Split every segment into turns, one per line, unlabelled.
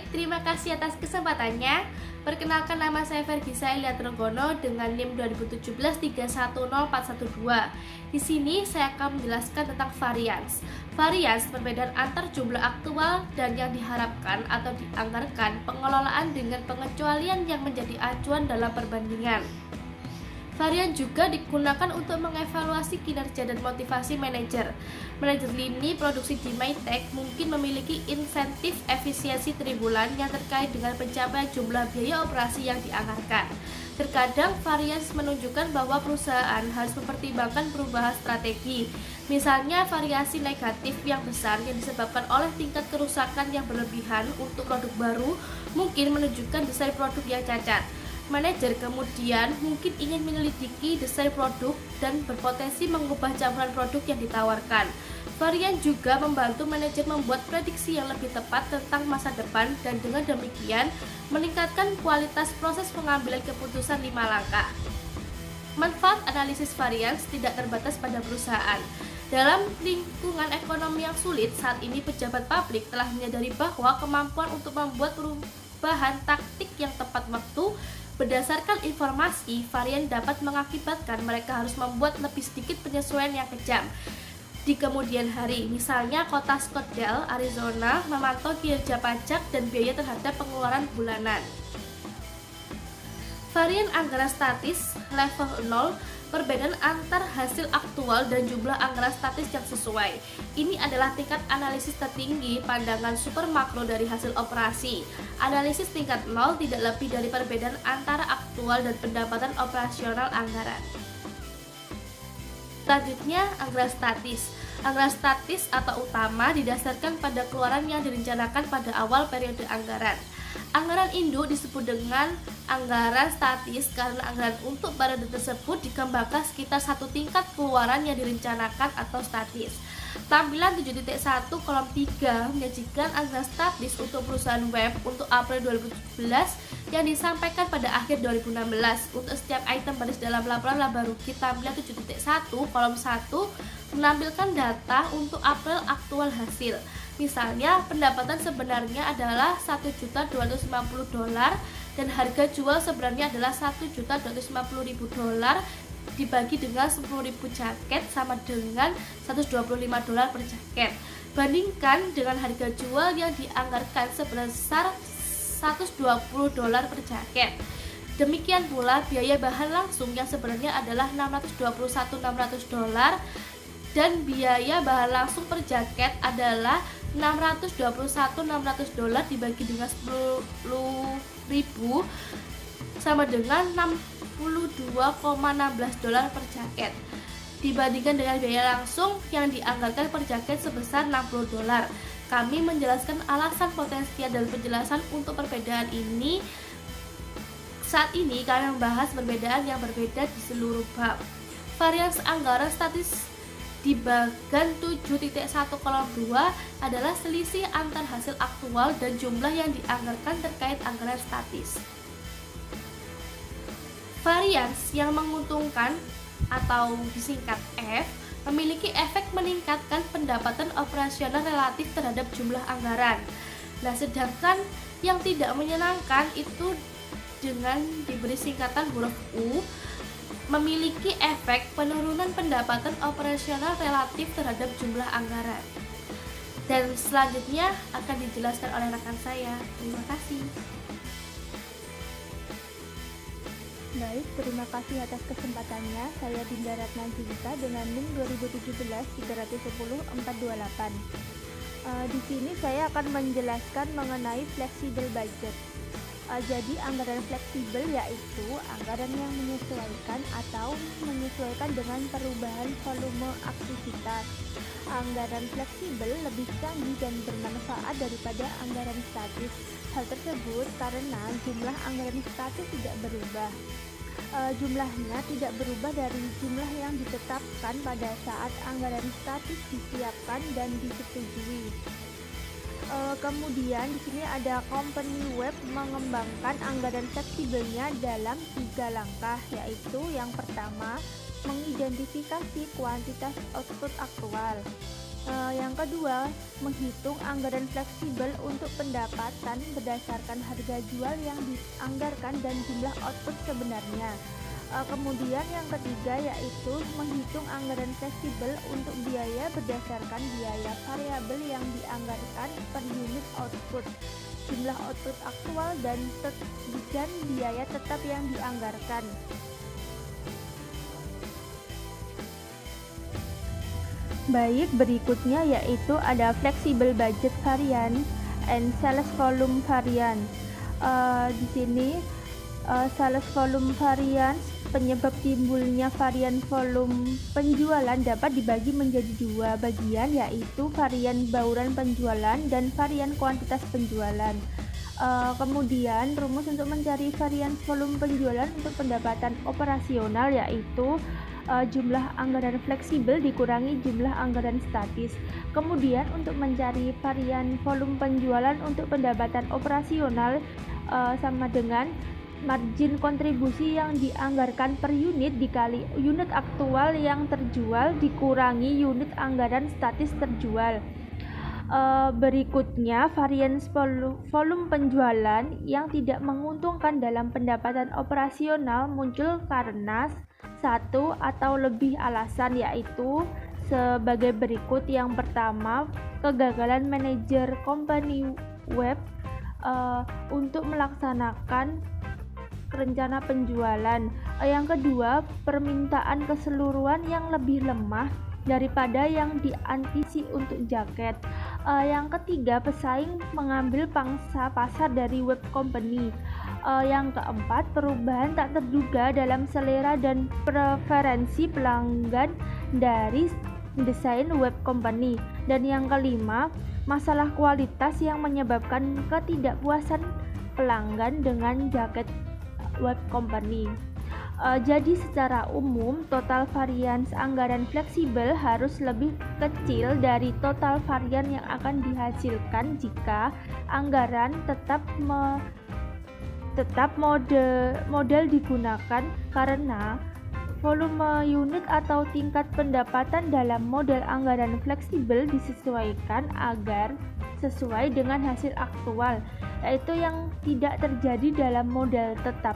Terima kasih atas kesempatannya. Perkenalkan, nama saya Vergisa Elia Trenggono dengan NIM 2017310412. Di sini saya akan menjelaskan tentang varians. Varians perbedaan antar jumlah aktual dan yang diharapkan atau dianggarkan pengelolaan dengan pengecualian yang menjadi acuan dalam perbandingan. Varian juga digunakan untuk mengevaluasi kinerja dan motivasi manajer. Manajer lini produksi di Maytech mungkin memiliki insentif efisiensi tribulan yang terkait dengan pencapaian jumlah biaya operasi yang dianggarkan. Terkadang varians menunjukkan bahwa perusahaan harus mempertimbangkan perubahan strategi. Misalnya variasi negatif yang besar yang disebabkan oleh tingkat kerusakan yang berlebihan untuk produk baru mungkin menunjukkan desain produk yang cacat. Manajer kemudian mungkin ingin menyelidiki desain produk dan berpotensi mengubah campuran produk yang ditawarkan. Varian juga membantu manajer membuat prediksi yang lebih tepat tentang masa depan dan dengan demikian meningkatkan kualitas proses pengambilan keputusan 5 langkah. Manfaat analisis varians tidak terbatas pada perusahaan. Dalam lingkungan ekonomi yang sulit saat ini, pejabat publik telah menyadari bahwa kemampuan untuk membuat perubahan taktik yang tepat waktu berdasarkan informasi varian dapat mengakibatkan mereka harus membuat lebih sedikit penyesuaian yang kejam di kemudian hari. Misalnya, kota Scottsdale, Arizona memantau kinerja pajak dan biaya terhadap pengeluaran bulanan. Varian anggaran statis level 0, perbedaan antar hasil aktual dan jumlah anggaran statis yang sesuai. Ini adalah tingkat analisis tertinggi pandangan super makro dari hasil operasi. Analisis tingkat 0 tidak lebih dari perbedaan antara aktual dan pendapatan operasional anggaran. Selanjutnya, anggaran statis. Anggaran statis atau utama didasarkan pada keluaran yang direncanakan pada awal periode anggaran. Anggaran induk disebut dengan anggaran statis karena anggaran untuk periode tersebut dikembangkan sekitar satu tingkat keluaran yang direncanakan atau statis. Tampilan 7.1 kolom 3 menyajikan anggaran statis untuk perusahaan web untuk April 2017 yang disampaikan pada akhir 2016. Untuk setiap item baris dalam laporan laba rugi, tampilan 7.1 kolom 1 menampilkan data untuk April aktual hasil. Misalnya, pendapatan sebenarnya adalah $1.250.000 dan harga jual sebenarnya adalah $1.250.000 dibagi dengan 10.000 jaket sama dengan $125 per jaket. Bandingkan dengan harga jual yang dianggarkan sebesar $120 per jaket. Demikian pula biaya bahan langsung yang sebenarnya adalah $621.600 dan biaya bahan langsung per jaket adalah $621.600 dibagi dengan 10.000 sama dengan $62.16 per jaket, dibandingkan dengan biaya langsung yang dianggarkan per jaket sebesar $60. Kami menjelaskan alasan potensial dan penjelasan untuk perbedaan ini. Saat ini kami membahas perbedaan yang berbeda di seluruh bab. Varians anggaran statis di bagian 7.1 kolom 2 adalah selisih antar hasil aktual dan jumlah yang dianggarkan terkait anggaran statis. Varians yang menguntungkan atau disingkat F memiliki efek meningkatkan pendapatan operasional relatif terhadap jumlah anggaran. Nah, sedangkan yang tidak menyenangkan itu dengan diberi singkatan huruf U memiliki efek penurunan pendapatan operasional relatif terhadap jumlah anggaran. Dan selanjutnya akan dijelaskan oleh rekan saya. Terima kasih.
Baik, terima kasih atas kesempatannya. Saya Dinda Ratna Julita dengan NIM 2017310428. Di sini saya akan menjelaskan mengenai flexible budget. Jadi anggaran fleksibel yaitu anggaran yang menyesuaikan atau menyesuaikan dengan perubahan volume aktivitas. Anggaran fleksibel lebih canggih dan bermanfaat daripada anggaran statis. Hal tersebut karena jumlah anggaran statis tidak berubah. Jumlahnya tidak berubah dari jumlah yang ditetapkan pada saat anggaran statis disiapkan dan disetujui. Kemudian di sini ada company web mengembangkan anggaran fleksibelnya dalam 3 langkah, yaitu yang pertama, mengidentifikasi kuantitas output aktual. Yang kedua, menghitung anggaran fleksibel untuk pendapatan berdasarkan harga jual yang dianggarkan dan jumlah output sebenarnya. Kemudian yang ketiga yaitu menghitung anggaran fleksibel untuk biaya berdasarkan biaya variabel yang dianggarkan per unit output, jumlah output aktual dan biaya tetap yang dianggarkan. Baik, berikutnya yaitu ada flexible budget variance and sales volume variance. Di sini sales volume variance, penyebab timbulnya varian volume penjualan dapat dibagi menjadi dua bagian, yaitu varian bauran penjualan dan varian kuantitas penjualan. Kemudian rumus untuk mencari varian volume penjualan untuk pendapatan operasional yaitu jumlah anggaran fleksibel dikurangi jumlah anggaran statis. Kemudian untuk mencari varian volume penjualan untuk pendapatan operasional sama dengan margin kontribusi yang dianggarkan per unit dikali unit aktual yang terjual dikurangi unit anggaran statis terjual. Berikutnya, varians volume penjualan yang tidak menguntungkan dalam pendapatan operasional muncul karena satu atau lebih alasan, yaitu sebagai berikut. Yang pertama, kegagalan manajer company web untuk melaksanakan rencana penjualan. Yang kedua, permintaan keseluruhan yang lebih lemah daripada yang diantisi untuk jaket. Yang ketiga, pesaing mengambil pangsa pasar dari web company. Yang keempat, perubahan tak terduga dalam selera dan preferensi pelanggan dari desain web company. Dan yang kelima, masalah kualitas yang menyebabkan ketidakpuasan pelanggan dengan jaket web company. Jadi secara umum total varians anggaran fleksibel harus lebih kecil dari total varian yang akan dihasilkan jika anggaran tetap model digunakan, karena volume unit atau tingkat pendapatan dalam model anggaran fleksibel disesuaikan agar sesuai dengan hasil aktual, yaitu yang tidak terjadi dalam model tetap.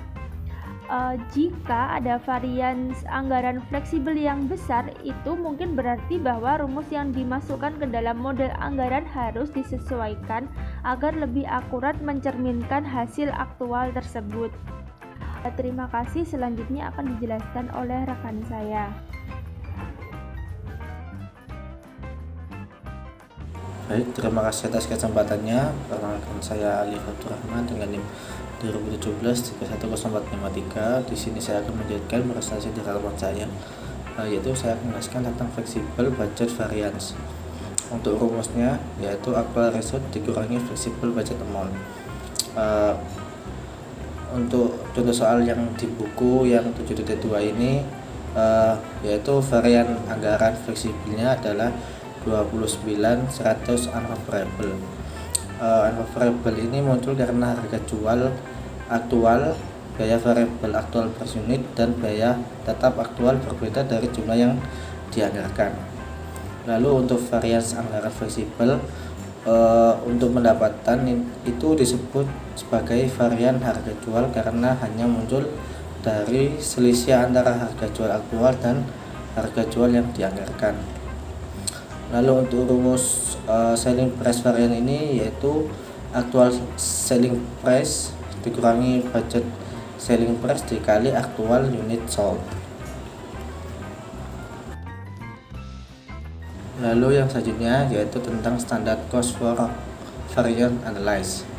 Jika ada varians anggaran fleksibel yang besar, itu mungkin berarti bahwa rumus yang dimasukkan ke dalam model anggaran harus disesuaikan agar lebih akurat mencerminkan hasil aktual tersebut. Terima kasih, selanjutnya akan dijelaskan oleh rekan saya.
Baik, terima kasih atas kesempatannya. Perkenalkan saya Ali Fatur Rahman dengan NIM 2017-310453. Di sini saya akan menjelaskan presentasi di halaman saya, yaitu saya akan menjelaskan tentang flexible budget variance. Untuk rumusnya yaitu actual result dikurangi flexible budget amount. Untuk contoh soal yang di buku yang 7.2 ini, yaitu varian anggaran fleksibelnya adalah 29.100 unfavorable. Unfavorable ini muncul karena harga jual aktual, biaya variabel aktual per unit, dan biaya tetap aktual berbeda dari jumlah yang dianggarkan. Lalu untuk varians anggaran fleksibel, untuk pendapatan itu disebut sebagai varian harga jual karena hanya muncul dari selisih antara harga jual aktual dan harga jual yang dianggarkan. Lalu untuk rumus selling price varian ini yaitu actual selling price dikurangi budget selling price dikali aktual unit sold. Lalu yang selanjutnya yaitu tentang standard cost for variant analysis.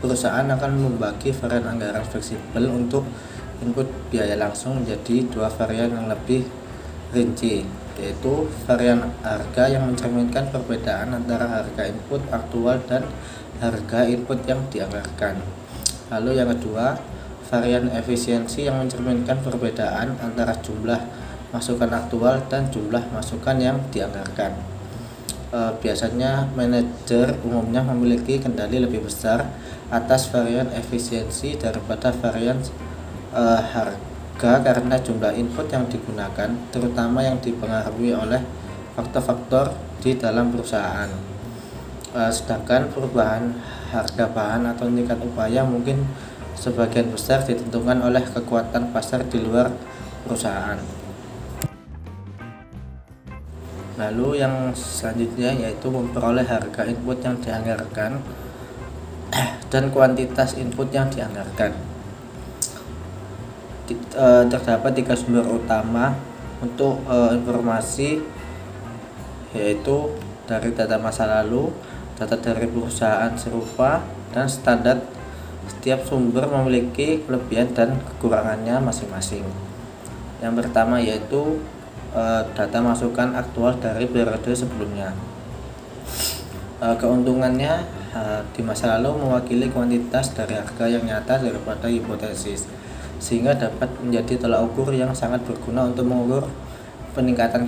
Perusahaan akan membagi varian anggaran fleksibel untuk input biaya langsung menjadi dua varian yang lebih rinci, yaitu varian harga yang mencerminkan perbedaan antara harga input aktual dan harga input yang dianggarkan. Lalu yang kedua, varian efisiensi yang mencerminkan perbedaan antara jumlah masukan aktual dan jumlah masukan yang dianggarkan. Biasanya manajer umumnya memiliki kendali lebih besar atas varian efisiensi daripada varian harga karena jumlah input yang digunakan, terutama yang dipengaruhi oleh faktor-faktor di dalam perusahaan. Sedangkan perubahan harga bahan atau tingkat upaya mungkin sebagian besar ditentukan oleh kekuatan pasar di luar perusahaan. Lalu yang selanjutnya yaitu memperoleh harga input yang dianggarkan dan kuantitas input yang dianggarkan. Terdapat 3 sumber utama untuk informasi, yaitu dari data masa lalu, data dari perusahaan serupa, dan standar. Setiap sumber memiliki kelebihan dan kekurangannya masing-masing. Yang pertama yaitu data masukan aktual dari periode sebelumnya. Keuntungannya di masa lalu mewakili kuantitas dari harga yang nyata daripada hipotesis, sehingga dapat menjadi tolak ukur yang sangat berguna untuk mengukur peningkatan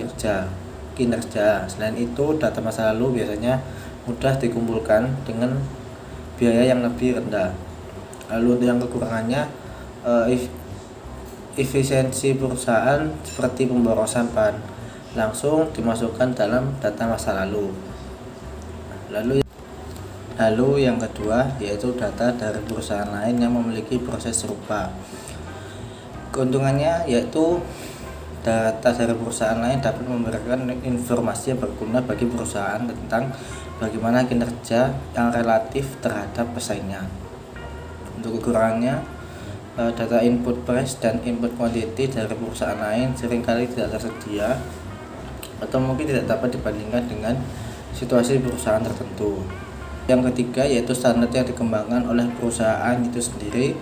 kinerja. Selain itu, data masa lalu biasanya mudah dikumpulkan dengan biaya yang lebih rendah. Lalu yang kekurangannya, efisiensi perusahaan seperti pemborosan bahan langsung dimasukkan dalam data masa lalu. Lalu yang kedua yaitu data dari perusahaan lain yang memiliki proses serupa. Keuntungannya yaitu data dari perusahaan lain dapat memberikan informasi yang berguna bagi perusahaan tentang bagaimana kinerja yang relatif terhadap pesaingnya. Untuk kekurangannya, data input price dan input quantity dari perusahaan lain seringkali tidak tersedia atau mungkin tidak dapat dibandingkan dengan situasi perusahaan tertentu. Yang ketiga yaitu standar yang dikembangkan oleh perusahaan itu sendiri.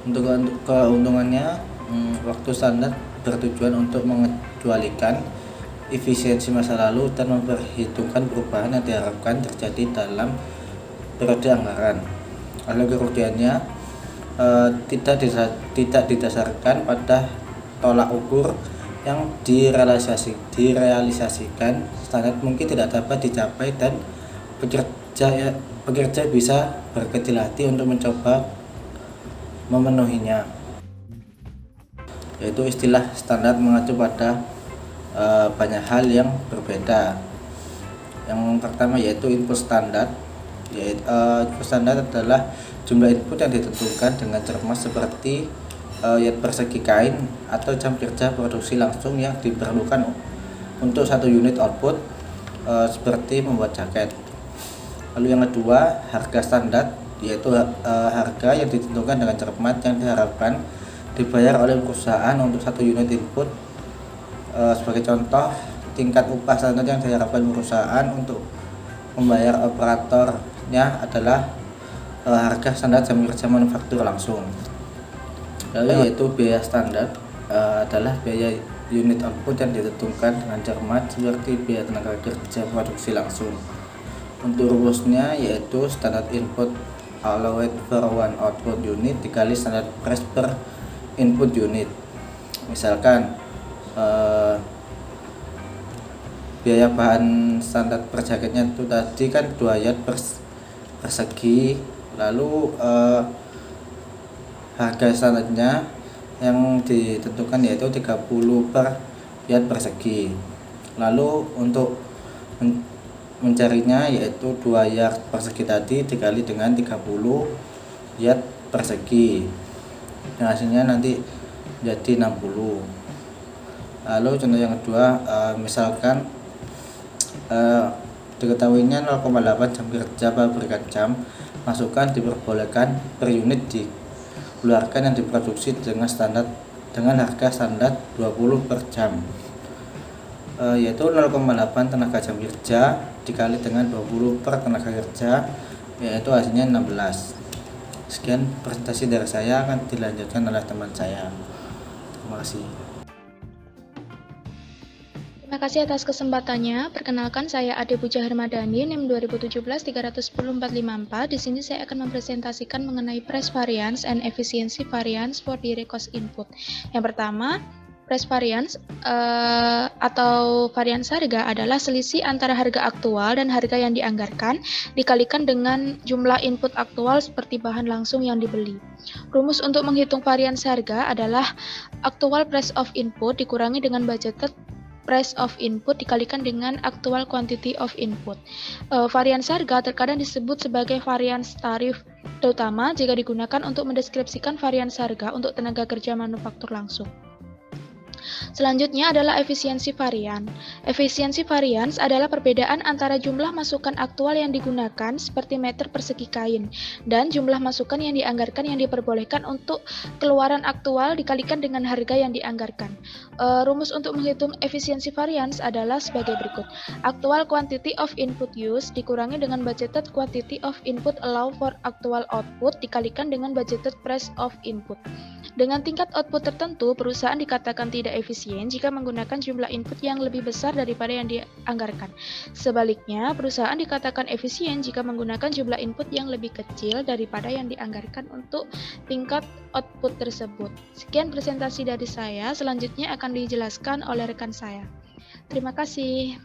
Untuk keuntungannya, waktu standar bertujuan untuk mengecualikan efisiensi masa lalu dan memperhitungkan perubahan yang diharapkan terjadi dalam periode anggaran. Lalu kerugiannya tidak didasarkan pada tolak ukur yang direalisasikan. Standar mungkin tidak dapat dicapai dan pekerja bisa berkecil hati untuk mencoba memenuhinya. Yaitu istilah standar mengacu pada banyak hal yang berbeda. Yang pertama yaitu input standar. Input standar adalah jumlah input yang ditentukan dengan cermat seperti yard persegi kain atau jam kerja produksi langsung yang diperlukan untuk satu unit output, seperti membuat jaket. Lalu yang kedua, harga standar, yaitu harga yang ditentukan dengan cermat yang diharapkan dibayar oleh perusahaan untuk satu unit input. Sebagai contoh, tingkat upah standar yang diharapkan perusahaan untuk membayar operatornya adalah harga standar jam kerja manufaktur langsung. Lalu yaitu biaya standar adalah biaya unit output yang ditentukan dengan cermat seperti biaya tenaga kerja produksi langsung. Untuk rumusnya yaitu standar input allowed per one output unit dikali standar price per input unit. Misalkan biaya bahan standar per jaketnya itu tadi kan 2 yard persegi, lalu harga standarnya yang ditentukan yaitu 30 per yard persegi. Lalu untuk mencarinya yaitu 2 yard persegi tadi dikali dengan 30 yard persegi, yang hasilnya nanti jadi 60. Lalu contoh yang kedua, misalkan diketahuinya 0,8 jam kerja pabrikan jam masukan diperbolehkan per unit dikeluarkan yang diproduksi dengan harga standar 20 per jam, yaitu 0,8 tenaga jam kerja dikali dengan 20 per tenaga kerja, yaitu hasilnya 16. Sekian presentasi dari saya, akan dilanjutkan oleh teman saya. Terima kasih.
Terima kasih atas kesempatannya. Perkenalkan, saya Ade Puja Hermadani, NIM 2017-310-454. Di sini saya akan mempresentasikan mengenai price variance and efficiency variance for direct cost input. Yang pertama, price variance atau varians harga adalah selisih antara harga aktual dan harga yang dianggarkan dikalikan dengan jumlah input aktual seperti bahan langsung yang dibeli. Rumus untuk menghitung varians harga adalah actual price of input dikurangi dengan budgeted price of input dikalikan dengan actual quantity of input. Varians harga terkadang disebut sebagai varians tarif, terutama jika digunakan untuk mendeskripsikan varians harga untuk tenaga kerja manufaktur langsung. Selanjutnya adalah efisiensi varian. Efisiensi varians adalah perbedaan antara jumlah masukan aktual yang digunakan seperti meter persegi kain dan jumlah masukan yang dianggarkan yang diperbolehkan untuk keluaran aktual dikalikan dengan harga yang dianggarkan. Rumus untuk menghitung efisiensi varians adalah sebagai berikut. Actual quantity of input use dikurangi dengan budgeted quantity of input allow for actual output dikalikan dengan budgeted price of input. Dengan tingkat output tertentu, perusahaan dikatakan tidak efisien jika menggunakan jumlah input yang lebih besar daripada yang dianggarkan. Sebaliknya, perusahaan dikatakan efisien jika menggunakan jumlah input yang lebih kecil daripada yang dianggarkan untuk tingkat output tersebut. Sekian presentasi dari saya, selanjutnya akan dijelaskan oleh rekan saya. Terima kasih.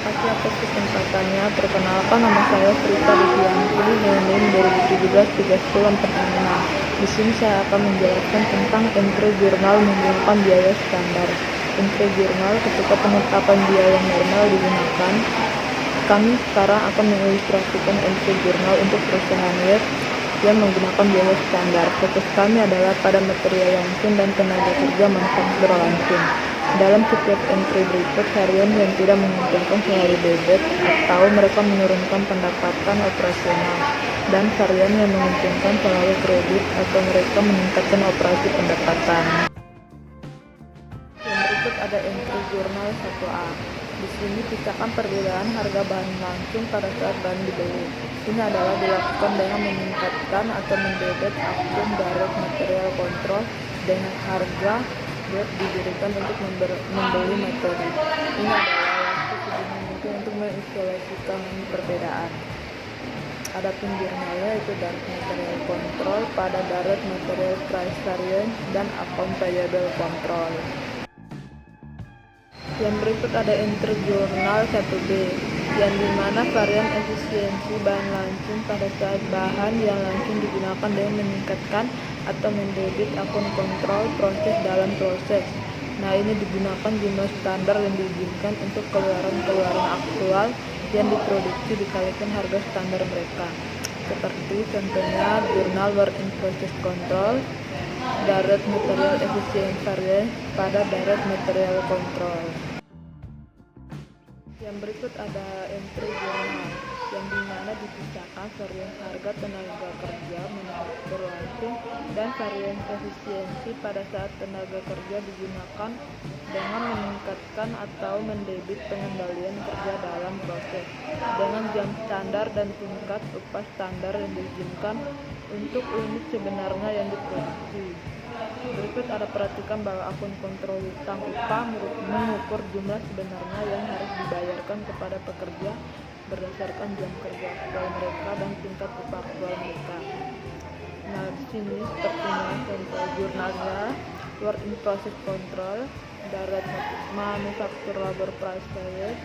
Terima kasih atas kesempatannya. Perkenalkan, nama saya Frita Devianti, NIM 2017-36. Di sini saya akan menjelaskan tentang entry jurnal menggunakan biaya standar. Entry jurnal ketika penetapan biaya normal digunakan. Kami sekarang akan mengilustrasikan entry jurnal untuk perusahaan web yang menggunakan biaya standar. Fokus kami adalah pada material langsung dan tenaga kerja manufaktur langsung. Dalam setiap entry berikut, varian yang tidak menguntungkan selalu debit atau mereka menurunkan pendapatan operasional, dan varian yang menguntungkan selalu kredit atau mereka meningkatkan operasi pendapatan. Yang berikut ada entry jurnal 1A. Di sini pisahkan perbedaan harga bahan langsung pada saat bahan dibeli. Ini adalah dilakukan dengan meningkatkan atau mendebit akun direct material control dengan harga didirikan untuk membeli metode. Ini adalah waktu sedini mungkin untuk mengisolasikan perbedaan. Adapun jurnalnya itu direct material control pada direct material price variance dan account payable control. Yang berikut ada entry jurnal 1B, yang dimana varian efisiensi bahan langsung pada saat bahan yang langsung digunakan dengan meningkatkan atau mendebit akun kontrol proses dalam proses. Nah, ini digunakan jumlah standar yang diizinkan untuk keluaran aktual yang diproduksi dikalikan harga standar mereka. Seperti contohnya jurnal work in process control, direct material efficient variance pada direct material control. Yang berikut ada entry jurnal, yang dimana dipisahkan varian harga tenaga kerja manufaktur langsung dan varian efisiensi pada saat tenaga kerja digunakan dengan meningkatkan atau mendebit pengendalian kerja dalam proses dengan jam standar dan tingkat upah standar yang diizinkan untuk unit sebenarnya yang diproduksi. Berikut ada perhatikan bahwa akun kontrol hutang upah mengukur jumlah sebenarnya yang harus dibayarkan kepada pekerja berdasarkan jam kerja aktual mereka dan tingkat upah aktual mereka. Nah, di sini sepertinya contoh jurnalnya work in process control, direct manufacture labor price variance,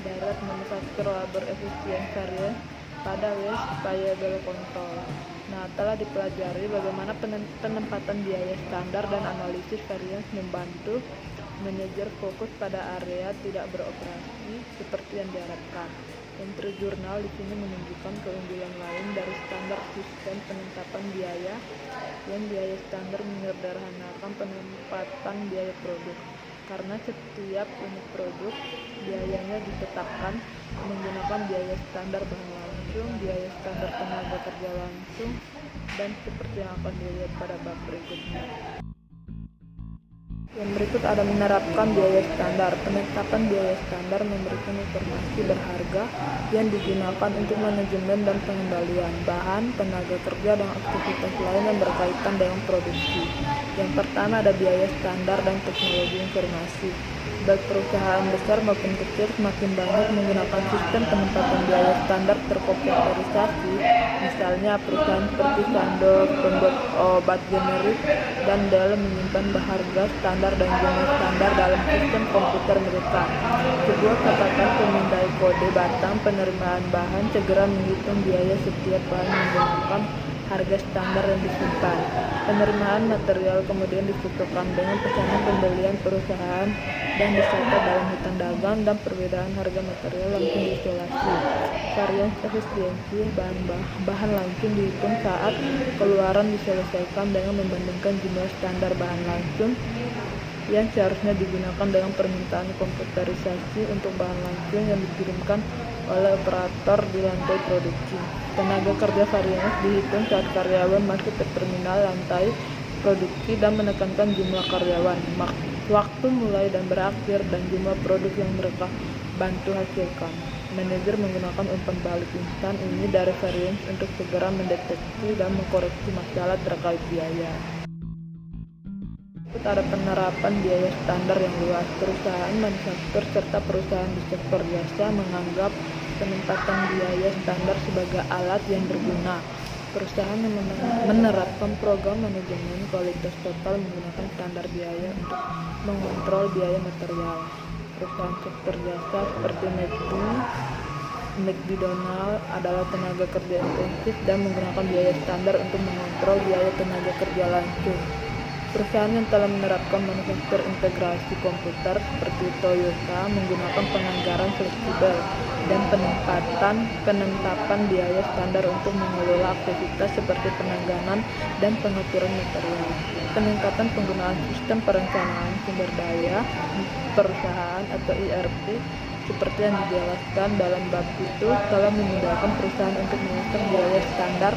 direct manufacture labor efficient variance pada waste payable control. Nah, telah dipelajari bagaimana penempatan biaya standar dan analisis variance membantu manajer fokus pada area tidak beroperasi seperti yang diharapkan. Entry jurnal di sini menunjukkan keunggulan lain dari standar sistem penetapan biaya, yang biaya standar menyederhanakan penempatan biaya produk. Karena setiap unit produk biayanya ditetapkan menggunakan biaya standar bahan langsung, biaya standar tenaga kerja langsung, dan seperti yang akan dilihat pada bab berikutnya. Yang berikut ada menerapkan biaya standar. Penetapan biaya standar memberikan informasi berharga yang digunakan untuk manajemen dan pengendalian bahan, tenaga kerja, dan aktivitas lain yang berkaitan dengan produksi. Yang pertama ada biaya standar dan teknologi informasi. Baik perusahaan besar maupun kecil semakin banyak menggunakan sistem penempatan biaya standar terkomputerisasi. Misalnya perusahaan seperti Sandoz, pembuat obat generik, dan Dell menyimpan harga standar dan jumlah standar dalam sistem komputer mereka. Sebuah katakan pemindai kode batang penerimaan bahan segera menghitung biaya setiap bahan menggunakan harga standar yang disimpan. Penerimaan material kemudian disesuaikan dengan pesanan pembelian perusahaan dan dicatat dalam hitung dagang, dan perbedaan harga material langsung diisolasi. Varians efisiensi bahan langsung dihitung saat keluaran diselesaikan dengan membandingkan jumlah standar bahan langsung yang seharusnya digunakan dengan permintaan komputerisasi untuk bahan langsung yang dikirimkan oleh operator di lantai produksi. Tenaga kerja varians dihitung saat karyawan masuk ke terminal lantai produksi dan menekankan jumlah karyawan, waktu mulai dan berakhir, dan jumlah produk yang mereka bantu hasilkan. Manajer menggunakan umpan balik instan ini dari varians untuk segera mendeteksi dan mengkoreksi masalah terkait biaya. Ada penerapan biaya standar yang luas. Perusahaan manufaktur serta perusahaan di sektor jasa menganggap penempatan biaya standar sebagai alat yang berguna. Perusahaan yang menerapkan program manajemen kualitas total menggunakan standar biaya untuk mengontrol biaya material. Perusahaan sektor jasa seperti McDonald adalah tenaga kerja intensif dan menggunakan biaya standar untuk mengontrol biaya tenaga kerja langsung. Perusahaan yang telah menerapkan manufaktur integrasi komputer seperti Toyota menggunakan penganggaran fleksibel dan penetapan biaya standar untuk mengelola aktivitas seperti penanggangan dan pengaturan material. Peningkatan penggunaan sistem perencanaan sumber daya perusahaan atau ERP seperti yang dijelaskan dalam bab itu telah memudahkan perusahaan untuk menghitung biaya standar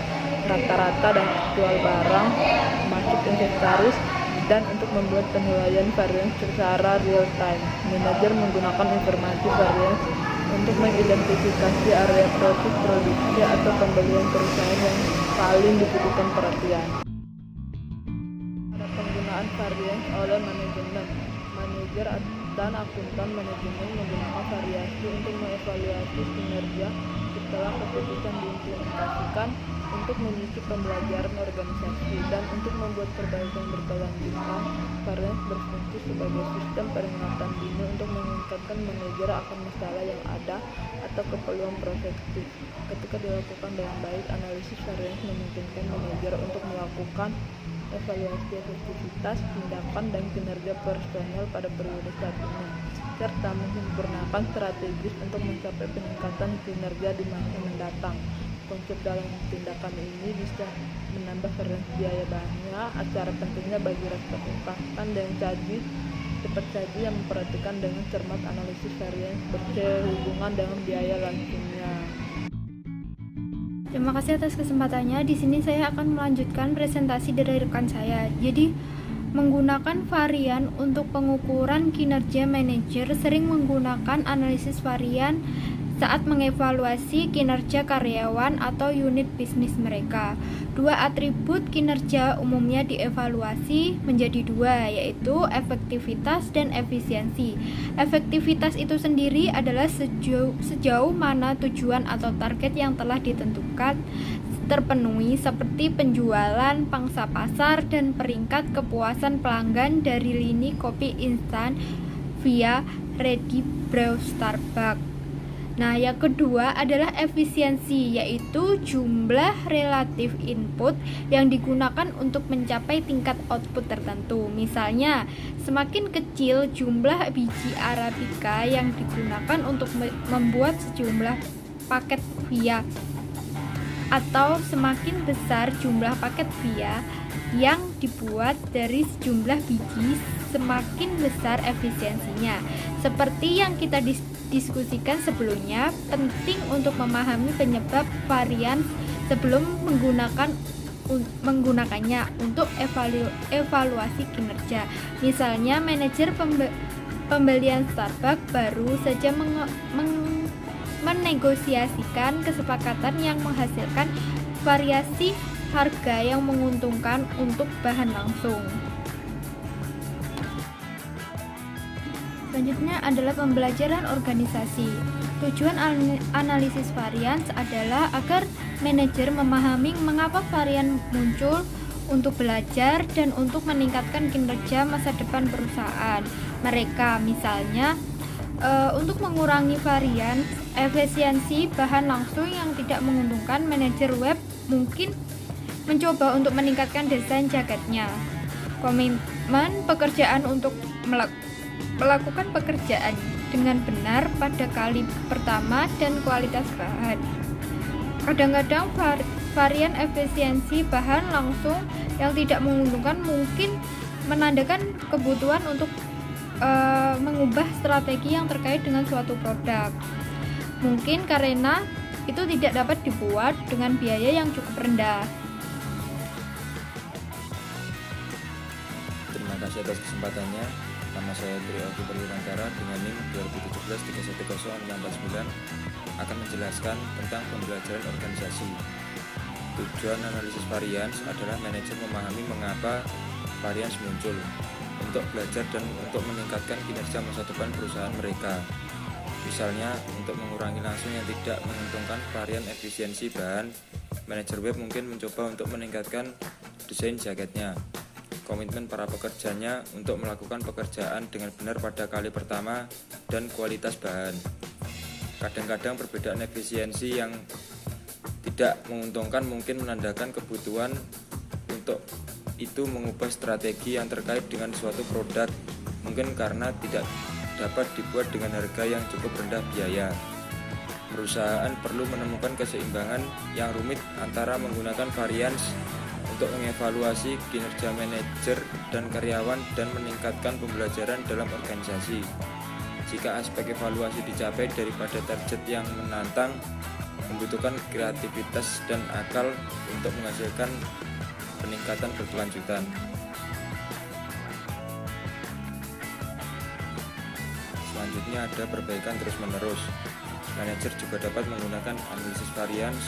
rata-rata dan aktual barang masuk inventaris dan untuk membuat penilaian varians secara real time. Manajer menggunakan informasi varians untuk mengidentifikasi area proses produksi atau pembelian perusahaan yang paling dibutuhkan perhatian. Ada penggunaan varians oleh manajemen. Manajer dan akuntan manajemen menggunakan variasi untuk mengevaluasi kinerja setelah keputusan diimplementasikan, untuk memicu pembelajaran organisasi, dan untuk membuat perbaikan berkelanjutan. Varians berfungsi sebagai sistem peringatan dini untuk mengingatkan manajer akan masalah yang ada atau keperluan prospektif. Ketika dilakukan dengan baik, analisis varians memungkinkan manajer untuk melakukan evaluasi efektivitas, tindakan, dan kinerja personel pada periode saat ini, serta menyempurnakan strategis untuk mencapai peningkatan kinerja di masa mendatang. Konsep dalam tindakan ini bisa menambah varians biaya bahannya. Acara pentingnya bagi rekan dan cepat saji yang memperhatikan dengan cermat analisis varians berhubungan dengan biaya langsungnya.
Terima kasih atas kesempatannya. Di sini saya akan melanjutkan presentasi dari rekan saya. Jadi, menggunakan varian untuk pengukuran kinerja manajer sering menggunakan analisis varian saat mengevaluasi kinerja karyawan atau unit bisnis mereka. Dua atribut kinerja umumnya dievaluasi menjadi dua, yaitu efektivitas dan efisiensi. Efektivitas itu sendiri adalah sejauh mana tujuan atau target yang telah ditentukan terpenuhi, seperti penjualan, pangsa pasar, dan peringkat kepuasan pelanggan dari lini kopi instan via Ready Brew Starbucks. Nah, yang kedua adalah efisiensi, yaitu jumlah relatif input yang digunakan untuk mencapai tingkat output tertentu. Misalnya, semakin kecil jumlah biji Arabica yang digunakan untuk membuat sejumlah paket via, atau semakin besar jumlah paket via yang dibuat dari sejumlah biji, semakin besar efisiensinya. Seperti yang kita diskusikan sebelumnya, penting untuk memahami penyebab varian sebelum menggunakannya untuk evaluasi kinerja. Misalnya, manajer pembelian Starbucks baru saja menegosiasikan kesepakatan yang menghasilkan variasi harga yang menguntungkan untuk bahan langsung. Selanjutnya adalah pembelajaran organisasi. Tujuan analisis varians adalah agar manajer memahami mengapa varian muncul, untuk belajar dan untuk meningkatkan kinerja masa depan perusahaan mereka. Misalnya, untuk mengurangi varian efisiensi bahan langsung yang tidak menguntungkan, manajer web mungkin
mencoba untuk meningkatkan desain jaketnya. Komitmen pekerjaan untuk melakukan pekerjaan dengan benar pada kali pertama dan kualitas bahan. Kadang-kadang varian efisiensi bahan langsung yang tidak menguntungkan mungkin menandakan kebutuhan untuk mengubah strategi yang terkait dengan suatu produk. Mungkin karena itu tidak dapat dibuat dengan biaya yang cukup rendah.
Terima kasih atas kesempatannya. Nama saya Tri Oki Perwirantara dengan NIM 2017310649 akan menjelaskan tentang pembelajaran organisasi. Tujuan analisis varians adalah manajer memahami mengapa varians muncul, untuk belajar dan untuk meningkatkan kinerja masa depan perusahaan mereka. Misalnya, untuk mengurangi langsung yang tidak menguntungkan varian efisiensi bahan, manajer web mungkin mencoba untuk meningkatkan desain jaketnya. Komitmen para pekerjanya untuk melakukan pekerjaan dengan benar pada kali pertama dan kualitas bahan. Kadang-kadang perbedaan efisiensi yang tidak menguntungkan mungkin menandakan kebutuhan untuk itu mengubah strategi yang terkait dengan suatu produk, mungkin karena tidak dapat dibuat dengan harga yang cukup rendah biaya. Perusahaan perlu menemukan keseimbangan yang rumit antara menggunakan varians untuk mengevaluasi kinerja manajer dan karyawan dan meningkatkan pembelajaran dalam organisasi. Jika aspek evaluasi dicapai daripada target yang menantang, membutuhkan kreativitas dan akal untuk menghasilkan peningkatan berkelanjutan. Selanjutnya ada perbaikan terus-menerus. Manajer juga dapat menggunakan analisis varians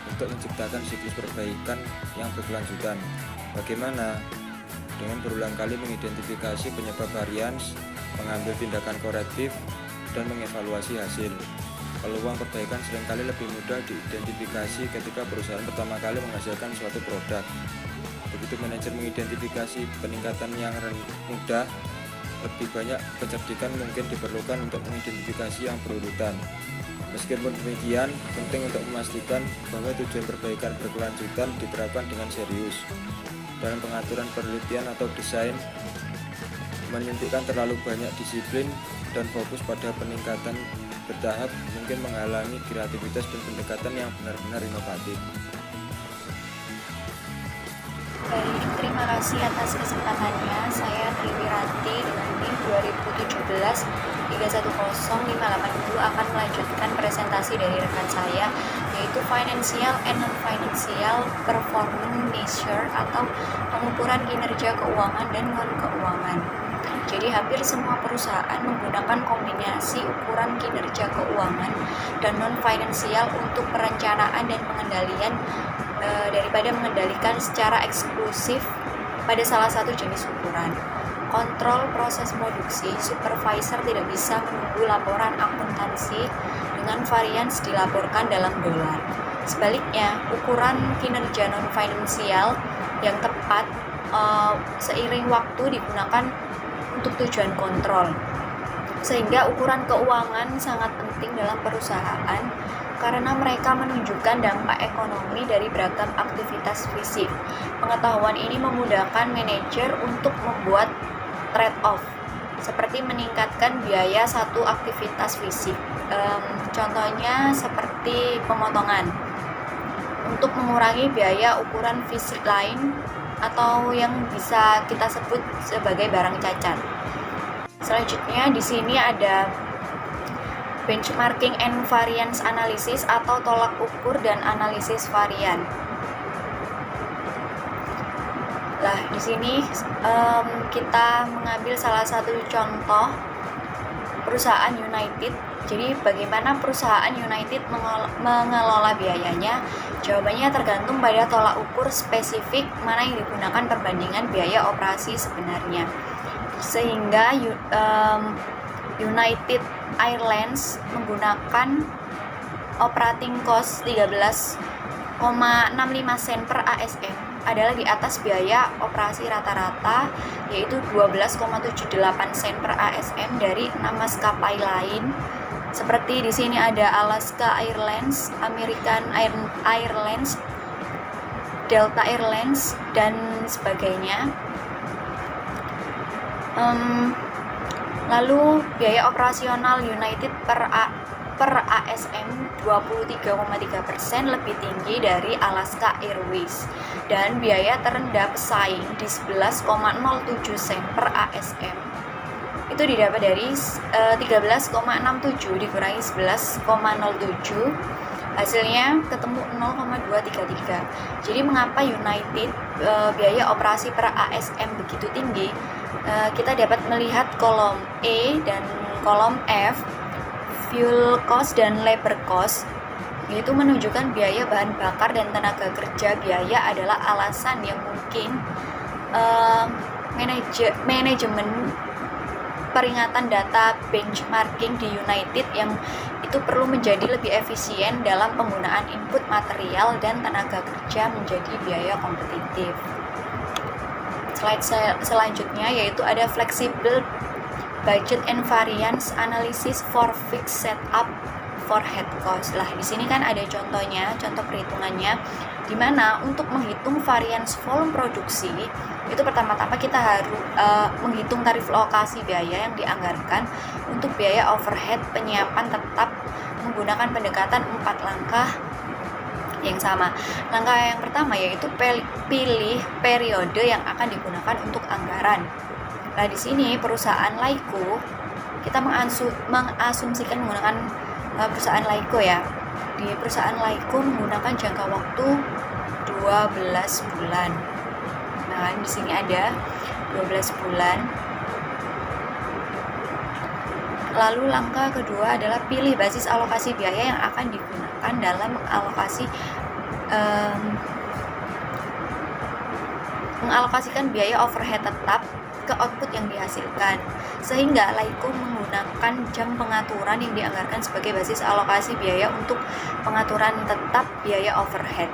untuk menciptakan siklus perbaikan yang berkelanjutan. Bagaimana? Dengan berulang kali mengidentifikasi penyebab varians, mengambil tindakan korektif, dan mengevaluasi hasil. Peluang perbaikan seringkali lebih mudah diidentifikasi ketika perusahaan pertama kali menghasilkan suatu produk. Begitu manajer mengidentifikasi peningkatan yang mudah, lebih banyak kecerdikan mungkin diperlukan untuk mengidentifikasi yang berurutan. Meskipun demikian, penting untuk memastikan bahwa tujuan perbaikan berkelanjutan diterapkan dengan serius. Dalam pengaturan penelitian atau desain, menyuntikkan terlalu banyak disiplin dan fokus pada peningkatan bertahap mungkin menghalangi kreativitas dan pendekatan yang benar-benar inovatif.
Baik, terima kasih atas kesempatannya. Saya Triwiranti dengan NIM 2017310582 akan melanjutkan presentasi dari rekan saya, yaitu Financial and Non-Financial Performance Measure atau pengukuran kinerja keuangan dan non-keuangan. Jadi hampir semua perusahaan menggunakan kombinasi ukuran kinerja keuangan dan non-financial untuk perencanaan dan pengendalian daripada mengendalikan secara eksklusif pada salah satu jenis ukuran. Kontrol proses produksi, supervisor tidak bisa menunggu laporan akuntansi dengan varians dilaporkan dalam dolar. Sebaliknya, ukuran kinerja non-financial yang tepat seiring waktu digunakan untuk tujuan kontrol. Sehingga ukuran keuangan sangat penting dalam perusahaan karena mereka menunjukkan dampak ekonomi dari beragam aktivitas fisik. Pengetahuan ini memudahkan manajer untuk membuat trade-off, seperti meningkatkan biaya satu aktivitas fisik. Contohnya seperti pemotongan, untuk mengurangi biaya ukuran fisik lain atau yang bisa kita sebut sebagai barang cacat. Selanjutnya di sini ada benchmarking and variance analysis atau tolak ukur dan analisis varian. Nah, di sini kita mengambil salah satu contoh perusahaan United. Jadi bagaimana perusahaan United mengelola biayanya? Jawabannya tergantung pada tolak ukur spesifik mana yang digunakan perbandingan biaya operasi sebenarnya. Sehingga United Airlines menggunakan operating cost 13,65 sen per ASM adalah di atas biaya operasi rata-rata yaitu 12,78 sen per ASM dari 6 maskapai lain. Seperti di sini ada Alaska Airlines, American Airlines, Delta Airlines, dan sebagainya. Lalu biaya operasional United per ASM 23,3% lebih tinggi dari Alaska Airways, dan biaya terendah pesaing di 11,07 sen per ASM itu didapat dari 13,67 dikurangi 11,07, hasilnya ketemu 0,233. Jadi mengapa United biaya operasi per ASM begitu tinggi? Kita dapat melihat kolom E dan kolom F, fuel cost dan labor cost, yaitu menunjukkan biaya bahan bakar dan tenaga kerja. Biaya adalah alasan yang mungkin manajemen peringatan data benchmarking di United yang itu perlu menjadi lebih efisien dalam penggunaan input material dan tenaga kerja menjadi biaya kompetitif. Slide selanjutnya yaitu ada flexible budget and variance analysis for fixed setup for head cost. Lah, di sini kan ada contohnya, contoh perhitungannya, di mana untuk menghitung variance volume produksi itu pertama-tama kita harus menghitung tarif lokasi biaya yang dianggarkan untuk biaya overhead penyiapan tetap menggunakan pendekatan 4 langkah yang sama. Langkah yang pertama yaitu pilih periode yang akan digunakan untuk anggaran. Nah, di sini perusahaan Laiko, kita mengasumsikan menggunakan perusahaan Laiko ya. Di perusahaan Laiko menggunakan jangka waktu 12 bulan. Nah, di sini ada 12 bulan. Lalu langkah kedua adalah pilih basis alokasi biaya yang akan digunakan dalam mengalokasikan biaya overhead tetap ke output yang dihasilkan, sehingga Laiko menggunakan jam pengaturan yang dianggarkan sebagai basis alokasi biaya untuk pengaturan tetap biaya overhead.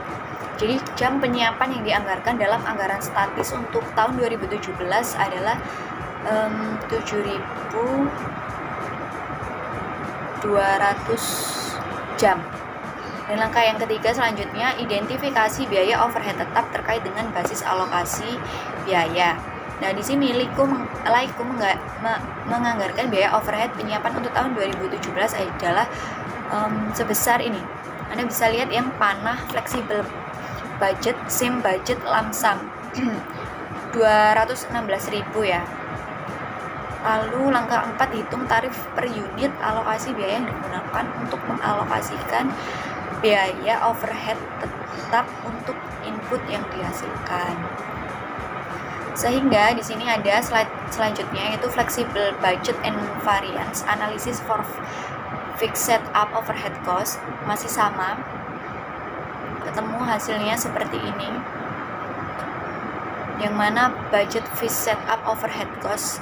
Jadi jam penyiapan yang dianggarkan dalam anggaran statis untuk tahun 2017 adalah 7.200 jam. Dan langkah yang ketiga selanjutnya, identifikasi biaya overhead tetap terkait dengan basis alokasi biaya. Nah, di sini Laiko menganggarkan biaya overhead penyiapan untuk tahun 2017 adalah sebesar ini. Anda bisa lihat yang panah fleksibel budget, same budget, lump sum 216.000 ya. Lalu langkah 4, hitung tarif per unit alokasi biaya yang digunakan untuk mengalokasikan biaya overhead tetap untuk input yang dihasilkan. Sehingga di sini ada slide selanjutnya yaitu flexible budget and variance analysis for fixed setup overhead cost. Masih sama, ketemu hasilnya seperti ini, yang mana budget fixed setup overhead cost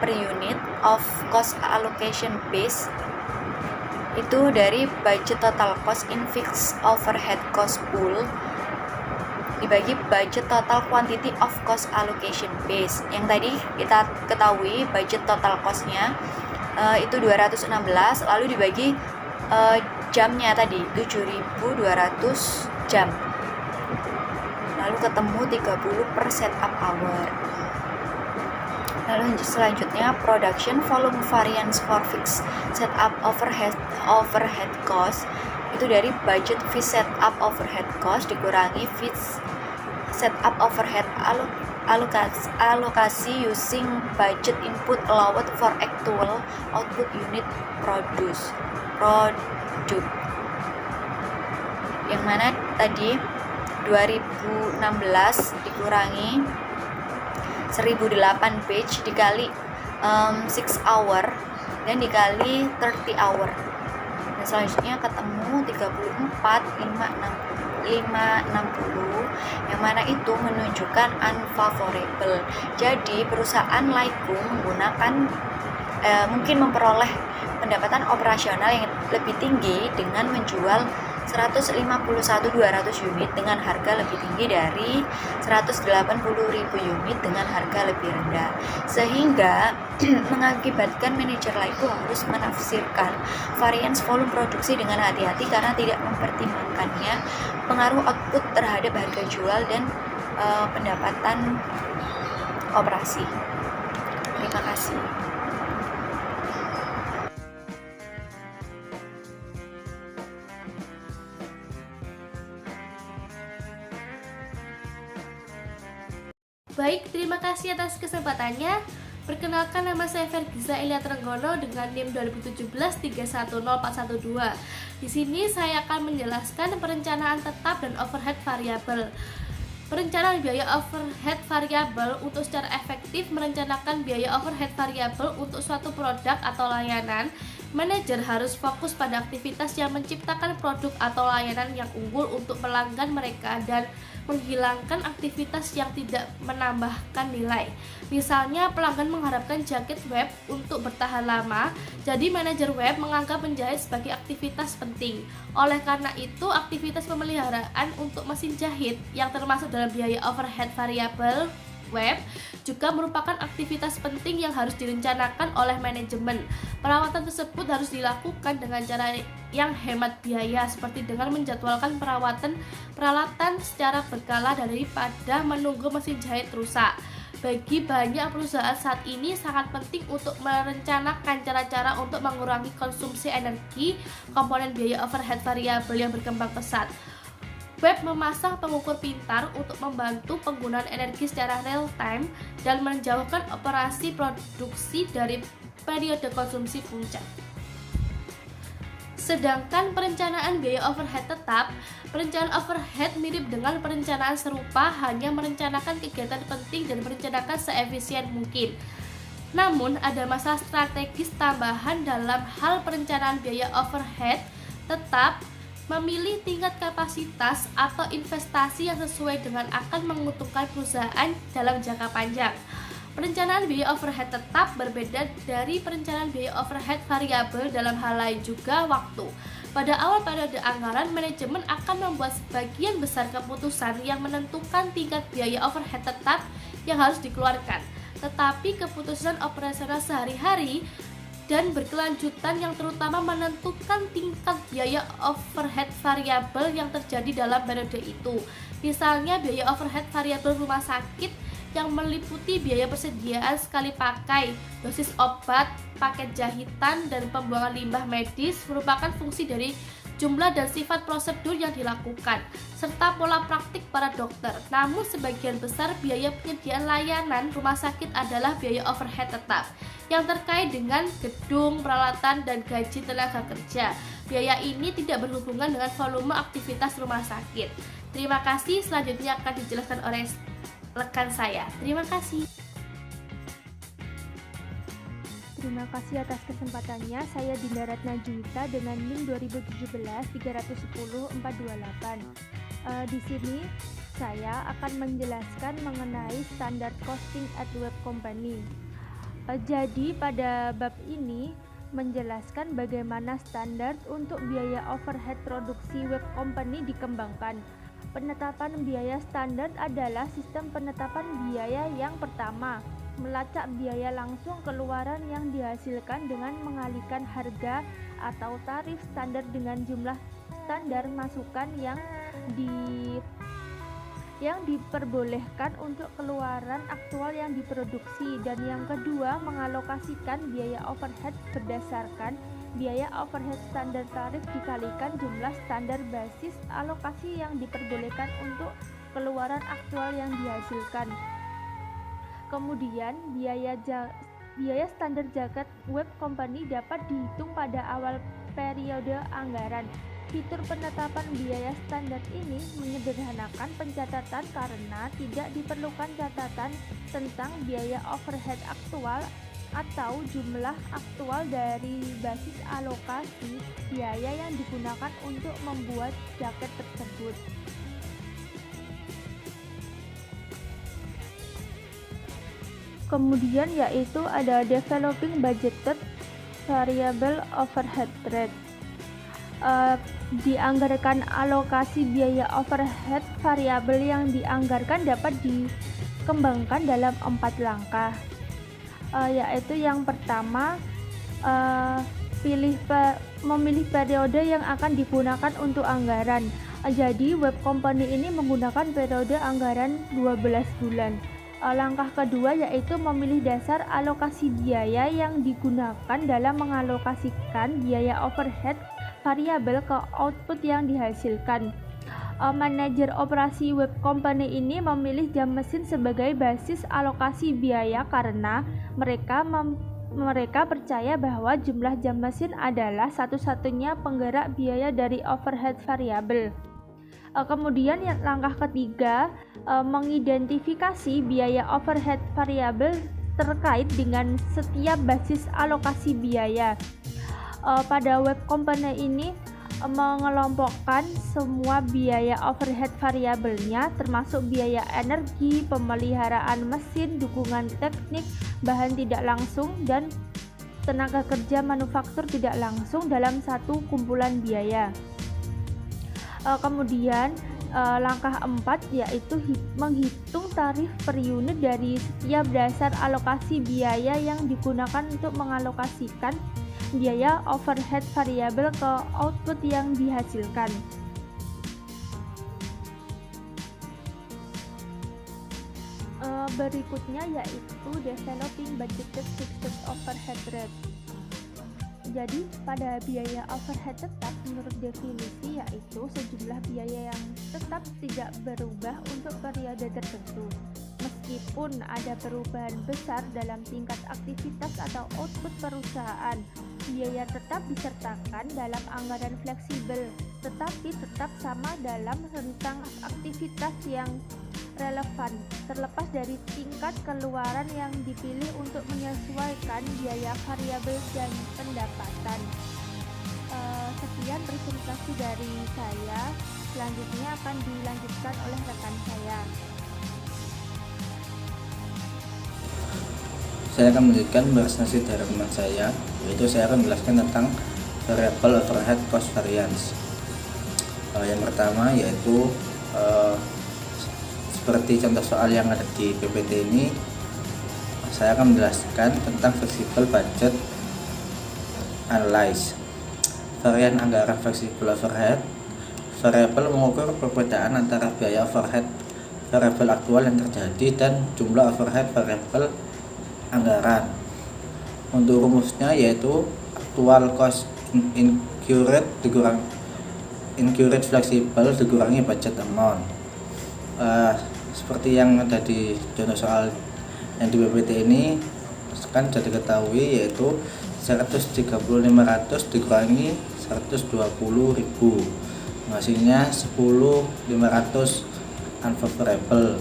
per unit of cost allocation base itu dari budget total cost in fixed overhead cost pool dibagi budget total quantity of cost allocation base. Yang tadi kita ketahui budget total cost-nya itu 216, lalu dibagi jamnya tadi 7.200 jam, lalu ketemu 30 per setup hour. Lalu selanjutnya production volume variance for fixed setup overhead cost itu dari budget fixed setup overhead cost dikurangi fixed setup overhead alokasi using budget input allowed for actual output unit product, yang mana tadi 2016 dikurangi 1008 batch dikali 6 hour dan dikali 30 hour. Dan selanjutnya ketemu 34.560 yang mana itu menunjukkan unfavorable. Jadi perusahaan Laiko menggunakan mungkin memperoleh pendapatan operasional yang lebih tinggi dengan menjual 151.200 unit dengan harga lebih tinggi dari 180.000 unit dengan harga lebih rendah, sehingga mengakibatkan manajer laku harus menafsirkan varians volume produksi dengan hati-hati karena tidak mempertimbangkannya pengaruh output terhadap harga jual dan pendapatan operasi. Terima kasih.
Baik, terima kasih atas kesempatannya. Perkenalkan, nama saya Fergiza Elia Trenggono dengan NIM 2017-310412. Di sini saya akan menjelaskan perencanaan tetap dan overhead variabel. Perencanaan biaya overhead variabel untuk secara efektif merencanakan biaya overhead variabel untuk suatu produk atau layanan. Manajer harus fokus pada aktivitas yang menciptakan produk atau layanan yang unggul untuk pelanggan mereka dan menghilangkan aktivitas yang tidak menambahkan nilai. Misalnya, pelanggan mengharapkan jaket web untuk bertahan lama, jadi manajer web menganggap menjahit sebagai aktivitas penting. Oleh karena itu, aktivitas pemeliharaan untuk mesin jahit yang termasuk dalam biaya overhead variabel web juga merupakan aktivitas penting yang harus direncanakan oleh manajemen. Perawatan tersebut harus dilakukan dengan cara yang hemat biaya, seperti dengan menjadwalkan peralatan secara berkala daripada menunggu mesin jahit rusak. Bagi banyak perusahaan saat ini sangat penting untuk merencanakan cara-cara untuk mengurangi konsumsi energi komponen biaya overhead variabel yang berkembang pesat. Web memasang pengukur pintar untuk membantu penggunaan energi secara real time dan menjauhkan operasi produksi dari periode konsumsi puncak. Sedangkan perencanaan biaya overhead tetap, perencanaan overhead mirip dengan perencanaan serupa, hanya merencanakan kegiatan penting dan merencanakan seefisien mungkin. Namun, ada masalah strategis tambahan dalam hal perencanaan biaya overhead tetap. Memilih tingkat kapasitas atau investasi yang sesuai dengan akan menguntungkan perusahaan dalam jangka panjang. Perencanaan biaya overhead tetap berbeda dari perencanaan biaya overhead variabel dalam hal lain juga waktu. Pada awal periode anggaran, manajemen akan membuat sebagian besar keputusan yang menentukan tingkat biaya overhead tetap yang harus dikeluarkan. Tetapi keputusan operasional sehari-hari dan berkelanjutan yang terutama menentukan tingkat biaya overhead variabel yang terjadi dalam periode itu. Misalnya, biaya overhead variabel rumah sakit yang meliputi biaya persediaan sekali pakai, dosis obat, paket jahitan, dan pembuangan limbah medis merupakan fungsi dari jumlah dan sifat prosedur yang dilakukan, serta pola praktik para dokter. Namun sebagian besar biaya penyediaan layanan rumah sakit adalah biaya overhead tetap, yang terkait dengan gedung, peralatan, dan gaji tenaga kerja. Biaya ini tidak berhubungan dengan volume aktivitas rumah sakit. Terima kasih, selanjutnya akan dijelaskan oleh rekan saya. Terima kasih.
Terima kasih atas kesempatannya. Saya Dinda Ratna Juwita dengan NIM 2017-310428. Di sini saya akan menjelaskan mengenai standar costing at web company. Jadi pada bab ini menjelaskan bagaimana standar untuk biaya overhead produksi web company dikembangkan. Penetapan biaya standar adalah sistem penetapan biaya yang pertama, melacak biaya langsung keluaran yang dihasilkan dengan mengalihkan harga atau tarif standar dengan jumlah standar masukan yang diperbolehkan untuk keluaran aktual yang diproduksi. Dan yang kedua, mengalokasikan biaya overhead berdasarkan biaya overhead standar tarif dikalikan jumlah standar basis alokasi yang diperbolehkan untuk keluaran aktual yang dihasilkan. Kemudian biaya standar jaket web company dapat dihitung pada awal periode anggaran. Fitur penetapan biaya standar ini menyederhanakan pencatatan karena tidak diperlukan catatan tentang biaya overhead aktual atau jumlah aktual dari basis alokasi biaya yang digunakan untuk membuat jaket tersebut. Kemudian yaitu ada developing budgeted variable overhead rate. dianggarkan alokasi biaya overhead variabel yang dianggarkan dapat dikembangkan dalam 4 langkah, yaitu yang pertama, memilih periode yang akan digunakan untuk anggaran. Jadi web company ini menggunakan periode anggaran 12 bulan. Langkah kedua yaitu memilih dasar alokasi biaya yang digunakan dalam mengalokasikan biaya overhead variabel ke output yang dihasilkan. Manajer operasi web company ini memilih jam mesin sebagai basis alokasi biaya karena mereka percaya bahwa jumlah jam mesin adalah satu-satunya penggerak biaya dari overhead variabel. Kemudian langkah ketiga, mengidentifikasi biaya overhead variabel terkait dengan setiap basis alokasi biaya. Pada web company ini mengelompokkan semua biaya overhead variabelnya termasuk biaya energi, pemeliharaan mesin, dukungan teknik, bahan tidak langsung, dan tenaga kerja manufaktur tidak langsung dalam satu kumpulan biaya. Kemudian langkah 4 yaitu menghitung tarif per unit dari setiap dasar alokasi biaya yang digunakan untuk mengalokasikan biaya overhead variabel ke output yang dihasilkan. Berikutnya yaitu developing budgeted fixed overhead rate. Jadi pada biaya overhead tetap menurut definisi yaitu sejumlah biaya yang tetap tidak berubah untuk periode tertentu. Meskipun ada perubahan besar dalam tingkat aktivitas atau output perusahaan, biaya tetap disertakan dalam anggaran fleksibel, tetapi tetap sama dalam rentang aktivitas yang relevan, terlepas dari tingkat keluaran yang dipilih untuk menyesuaikan biaya variabel dan pendapatan. Sekian presentasi dari saya, selanjutnya akan dilanjutkan oleh rekan saya.
Saya akan melanjutkan presentasi dari teman saya, yaitu saya akan menjelaskan tentang variable overhead cost variance. Yang pertama yaitu seperti contoh soal yang ada di PPT ini, saya akan menjelaskan tentang flexible budget analysis. Varian anggaran flexible overhead variable mengukur perbedaan antara biaya overhead variable aktual yang terjadi dan jumlah overhead variable anggaran. Untuk rumusnya yaitu actual cost incurred flexible dikurangi budget amount. Seperti yang ada di contoh soal yang di PPT ini kan sudah diketahui yaitu 130.500 dikurangi 120.000, hasilnya 10.500 unfavorable.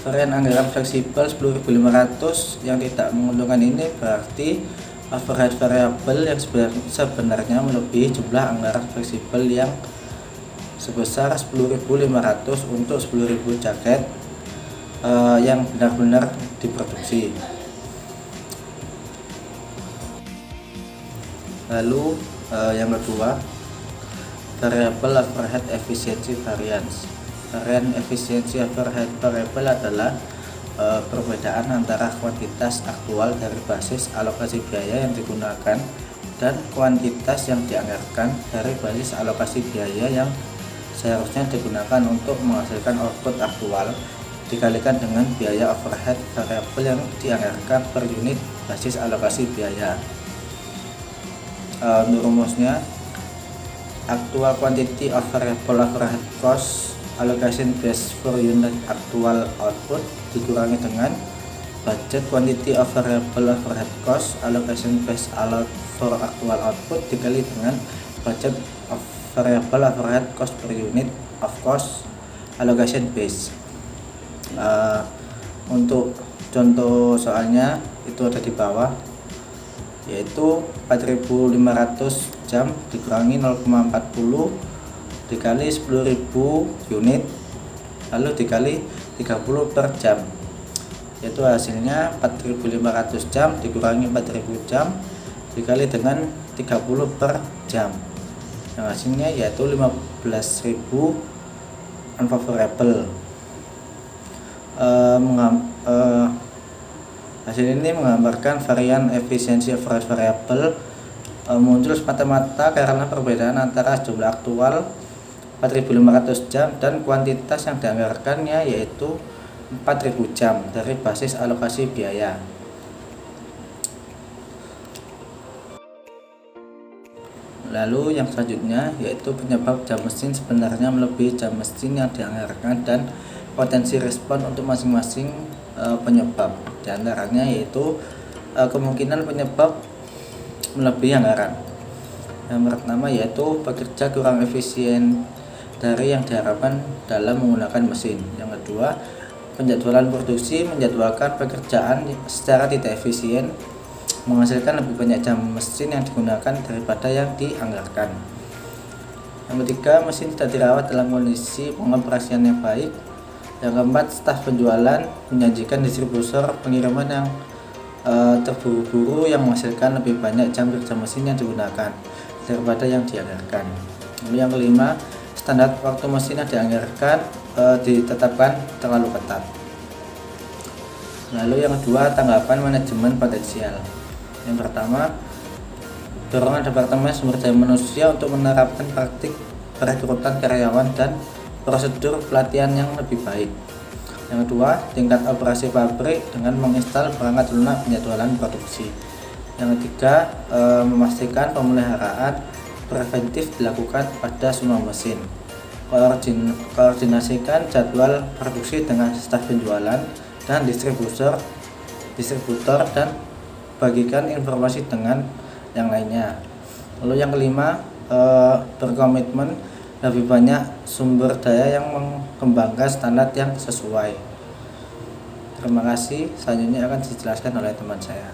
Varian anggaran fleksibel 10.500 yang tidak menguntungkan ini berarti overhead variable yang sebenarnya melebihi jumlah anggaran fleksibel yang sebesar 10.500 untuk 10.000 jaket yang benar-benar diproduksi. Lalu yang kedua, variable overhead efficiency variance. Varian efisiensi overhead variable adalah perbedaan antara kuantitas aktual dari basis alokasi biaya yang digunakan dan kuantitas yang dianggarkan dari basis alokasi biaya yang seharusnya digunakan untuk menghasilkan output aktual dikalikan dengan biaya overhead variable yang dianggarkan per unit basis alokasi biaya. Untuk rumusnya, actual quantity of variable overhead cost allocation based for unit actual output dikurangi dengan budget quantity of variable overhead cost allocation based for actual output dikali dengan budget of variable overhead cost per unit of cost allocation base. Untuk contoh soalnya itu ada di bawah, yaitu 4.500 jam dikurangi 0,40 dikali 10.000 unit lalu dikali 30 per jam, yaitu hasilnya 4.500 jam dikurangi 4.000 jam dikali dengan 30 per jam, yang hasilnya yaitu 15.000 unfavorable. Hasil ini menggambarkan varian efisiensi overhead variable muncul semata-mata karena perbedaan antara jumlah aktual 4.500 jam dan kuantitas yang dianggarkannya yaitu 4.000 jam dari basis alokasi biaya. Lalu yang selanjutnya yaitu penyebab jam mesin sebenarnya melebihi jam mesin yang dianggarkan dan potensi respon untuk masing-masing penyebab. Di antaranya yaitu kemungkinan penyebab melebihi anggaran. Yang pertama yaitu bekerja kurang efisien dari yang diharapkan dalam menggunakan mesin. Yang kedua, penjadwalan produksi menjadwalkan pekerjaan secara tidak efisien, menghasilkan lebih banyak jam mesin yang digunakan daripada yang dianggarkan. Yang ketiga, mesin tidak dirawat dalam kondisi pengoperasian yang baik. Yang keempat, staf penjualan menyajikan distributor pengiriman yang terburu-buru yang menghasilkan lebih banyak jam kerja mesin yang digunakan daripada yang dianggarkan. Yang kelima, standar waktu mesin yang dianggarkan ditetapkan terlalu ketat. Lalu yang kedua, tanggapan manajemen potensial. Yang pertama, dorongan Departemen Sumber Daya Manusia untuk menerapkan praktik perekrutan karyawan dan prosedur pelatihan yang lebih baik. Yang kedua, tingkat operasi pabrik dengan menginstal perangkat lunak penjadwalan produksi. Yang ketiga, memastikan pemeliharaan preventif dilakukan pada semua mesin. Koordinasikan jadwal produksi dengan staf penjualan dan distributor dan bagikan informasi dengan yang lainnya. Lalu yang kelima, berkomitmen lebih banyak sumber daya yang mengembangkan standar yang sesuai. Terima kasih. Selanjutnya akan dijelaskan oleh teman saya.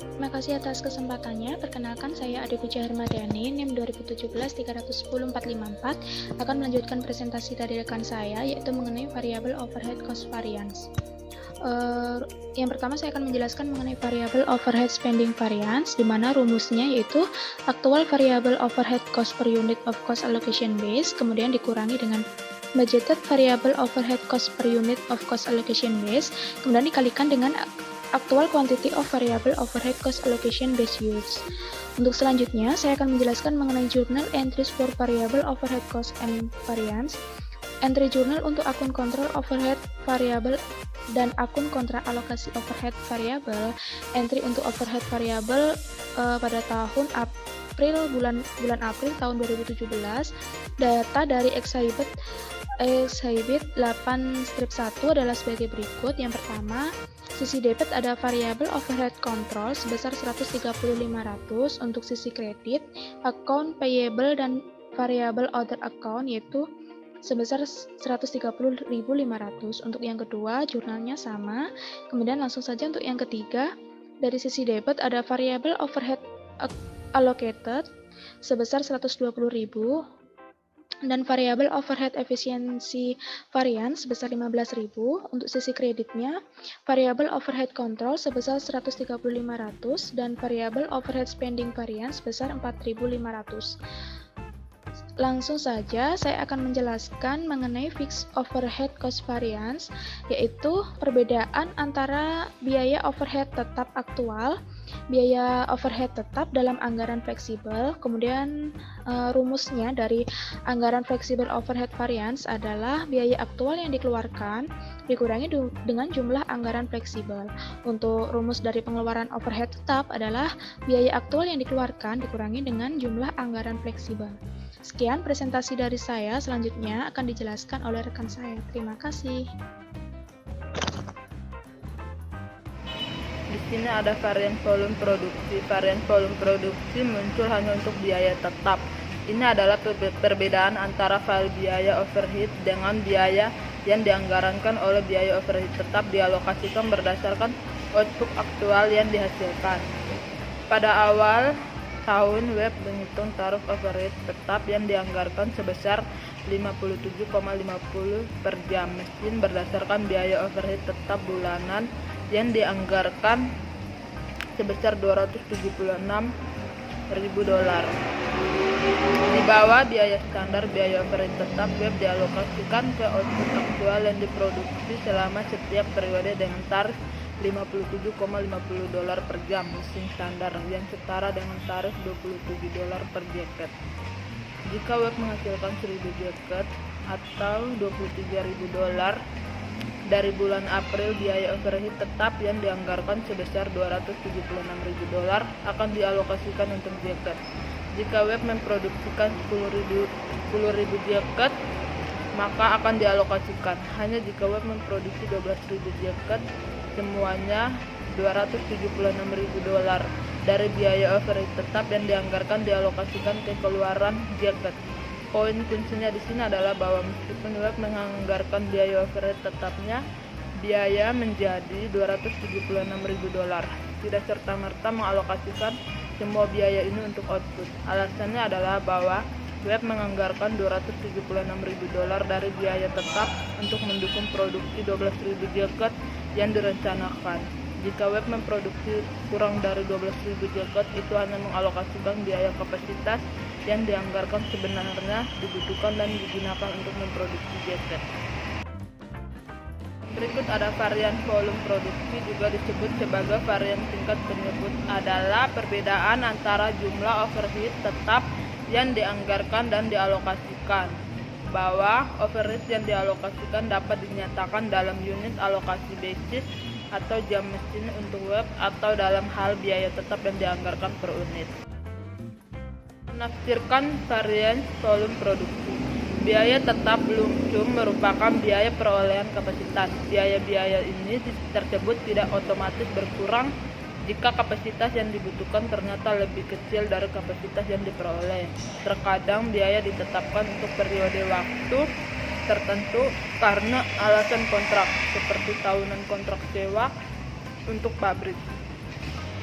Terima kasih atas kesempatannya. Perkenalkan, saya Ade Puja Hermadani, NIM 2017-310454, akan melanjutkan presentasi dari rekan saya, yaitu mengenai variable overhead cost variance. Yang pertama saya akan menjelaskan mengenai variable overhead spending variance, di mana rumusnya yaitu aktual variable overhead cost per unit of cost allocation base, kemudian dikurangi dengan budgeted variable overhead cost per unit of cost allocation base, kemudian dikalikan dengan actual quantity of variable overhead cost allocation base used. Untuk selanjutnya, saya akan menjelaskan mengenai journal entries for variable overhead cost and variance, entry journal untuk akun kontrol overhead variable dan akun kontra alokasi overhead variable, entry untuk overhead variable pada tahun bulan April tahun 2017, data dari exhibit 8-1 adalah sebagai berikut. Yang pertama, sisi debit ada variable overhead control sebesar 130.500 untuk sisi kredit, account payable dan variable other account yaitu sebesar 130.500. Untuk yang kedua, jurnalnya sama. Kemudian langsung saja untuk yang ketiga, dari sisi debit ada variable overhead allocated sebesar 120.000 dan variable overhead efficiency variance sebesar 15.000. Untuk sisi kreditnya, variable overhead control sebesar 130.500 dan variable overhead spending variance sebesar 4.500. Langsung saja saya akan menjelaskan mengenai fixed overhead cost variance, yaitu perbedaan antara biaya overhead tetap aktual, biaya overhead tetap dalam anggaran fleksibel. Kemudian rumusnya dari anggaran fleksibel overhead variance adalah biaya aktual yang dikeluarkan dikurangi dengan jumlah anggaran fleksibel. Untuk rumus dari pengeluaran overhead tetap adalah biaya aktual yang dikeluarkan dikurangi dengan jumlah anggaran fleksibel. Sekian presentasi dari saya, selanjutnya akan dijelaskan oleh rekan saya. Terima kasih.
Di sini ada varian volume produksi. Varian volume produksi muncul hanya untuk biaya tetap. Ini adalah perbedaan antara file biaya overhead dengan biaya yang dianggarankan oleh biaya overhead tetap dialokasikan berdasarkan output aktual yang dihasilkan. Pada awal tahun, web menghitung tarif overhead tetap yang dianggarkan sebesar 57,50 per jam mesin berdasarkan biaya overhead tetap bulanan yang dianggarkan sebesar 276 Di bawah biaya standar biaya overhead tetap, web dialokasikan ke output aktual yang diproduksi selama setiap periode dengan tarif $57,50 per jam mesin standar yang setara dengan tarif $27 per jaket. Jika web menghasilkan 1000 jaket atau $23.000 dari bulan April, biaya overhead tetap yang dianggarkan sebesar $276.000 akan dialokasikan untuk jaket. Jika web memproduksikan 10.000 jaket, maka akan dialokasikan. Hanya jika web memproduksi 12.000 jaket, semuanya $276.000 dari biaya overhead tetap yang dianggarkan dialokasikan ke keluaran jaket. Poin kuncinya di sini adalah bahwa meskipun web menganggarkan biaya overhead tetapnya, biaya menjadi $276.000, tidak serta-merta mengalokasikan semua biaya ini untuk output. Alasannya adalah bahwa web menganggarkan $276.000 dari biaya tetap untuk mendukung produksi 12.000 jaket yang direncanakan. Jika web memproduksi kurang dari 12.000 jaket, itu hanya mengalokasikan biaya kapasitas yang dianggarkan sebenarnya dibutuhkan dan digunakan untuk memproduksi jaket. Berikut ada varian volume produksi, juga disebut sebagai varian tingkat penyebut, adalah perbedaan antara jumlah overhead tetap yang dianggarkan dan dialokasikan. Bahwa overhead yang dialokasikan dapat dinyatakan dalam unit alokasi basis atau jam mesin untuk web, atau dalam hal biaya tetap yang dianggarkan per unit. Menafsirkan varian volume produksi. Biaya tetap lumsum merupakan biaya perolehan kapasitas. Biaya-biaya ini tersebut tidak otomatis berkurang jika kapasitas yang dibutuhkan ternyata lebih kecil dari kapasitas yang diperoleh. Terkadang biaya ditetapkan untuk periode waktu tertentu karena alasan kontrak, seperti tahunan kontrak sewa untuk pabrik.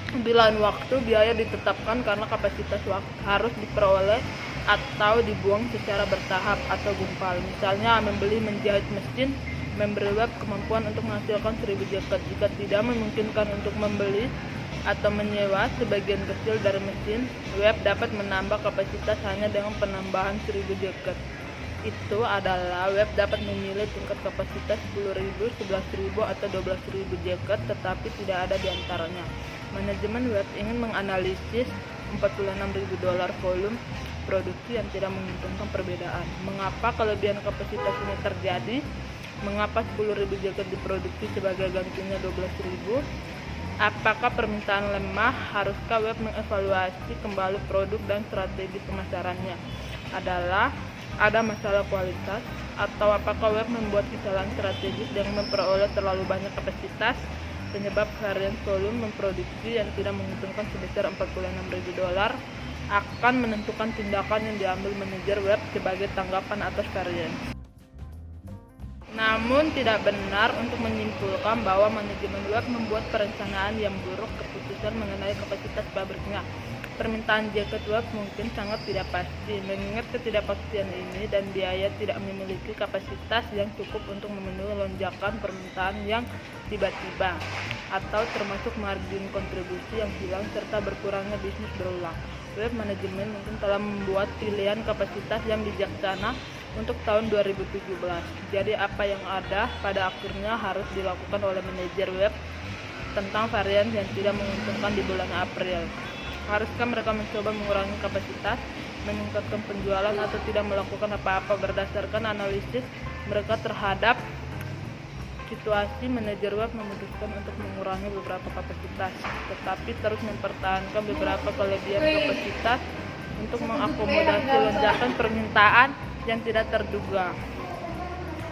Di lain waktu, biaya ditetapkan karena kapasitas harus diperoleh atau dibuang secara bertahap atau gumpal. Misalnya, membeli menjahit mesin memberi web kemampuan untuk menghasilkan 1000 jaket. Jika tidak memungkinkan untuk membeli atau menyewa sebagian kecil dari mesin, web dapat menambah kapasitas hanya dengan penambahan 1000 jaket. Itu adalah web dapat memilih tingkat kapasitas 10.000, 11.000, atau 12.000 jaket, tetapi tidak ada di antaranya. Manajemen web ingin menganalisis $46.000 volume produksi yang tidak menguntungkan perbedaan. Mengapa kelebihan kapasitas ini terjadi? Mengapa 10.000 jaket diproduksi sebagai gantinya 12.000? Apakah permintaan lemah? Haruskah web mengevaluasi kembali produk dan strategi pemasarannya? Ada masalah kualitas, atau apakah web membuat kesalahan strategis dengan memperoleh terlalu banyak kapasitas? Penyebab varian volume memproduksi yang tidak menguntungkan sebesar $46.000 akan menentukan tindakan yang diambil manajer web sebagai tanggapan atas varian. Namun tidak benar untuk menyimpulkan bahwa manajemen web membuat perencanaan yang buruk keputusan mengenai kapasitas pabriknya. Permintaan jaket web mungkin sangat tidak pasti. Mengingat ketidakpastian ini dan biaya tidak memiliki kapasitas yang cukup untuk memenuhi lonjakan permintaan yang tiba-tiba, atau termasuk margin kontribusi yang hilang serta berkurangnya bisnis berulang, web manajemen mungkin telah membuat pilihan kapasitas yang bijaksana untuk tahun 2017. Jadi apa yang ada pada akhirnya harus dilakukan oleh manajer web tentang varian yang tidak menguntungkan di bulan April. Haruskah mereka mencoba mengurangi kapasitas, meningkatkan penjualan, atau tidak melakukan apa-apa? Berdasarkan analisis mereka terhadap situasi, manajer web memutuskan untuk mengurangi beberapa kapasitas, tetapi terus mempertahankan beberapa kelebihan kapasitas untuk mengakomodasi lonjakan permintaan yang tidak terduga.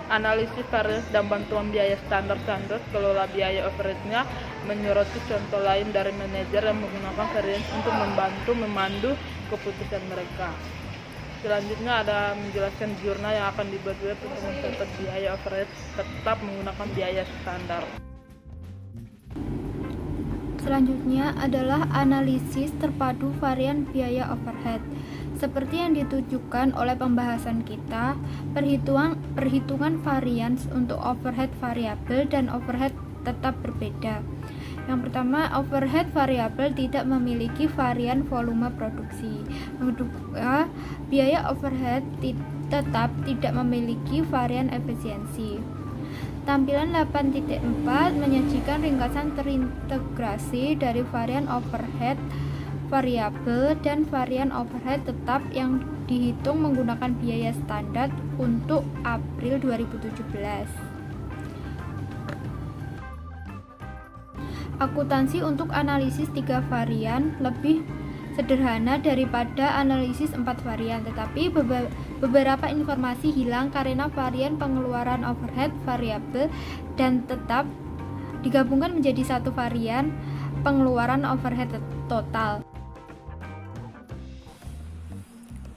Analisis varians dan bantuan biaya standar Sandoz kelola biaya overhead-nya menyoroti contoh lain dari manajer yang menggunakan varians untuk membantu memandu keputusan mereka. Selanjutnya ada menjelaskan jurnal yang akan dibuat web untuk mencatat biaya overhead tetap menggunakan biaya standar.
Selanjutnya adalah analisis terpadu varian biaya overhead. Seperti yang ditujukan oleh pembahasan kita, perhitungan varians untuk overhead variabel dan overhead tetap berbeda. Yang pertama, overhead variabel tidak memiliki varian volume produksi. Yang kedua, biaya overhead tetap tidak memiliki varian efisiensi. Tampilan 8.4 menyajikan ringkasan terintegrasi dari varian overhead variabel dan varian overhead tetap yang dihitung menggunakan biaya standar untuk April 2017. Akuntansi untuk analisis 3 varian lebih sederhana daripada analisis 4 varian, tetapi beberapa informasi hilang karena varian pengeluaran overhead variabel dan tetap digabungkan menjadi satu varian pengeluaran overhead total.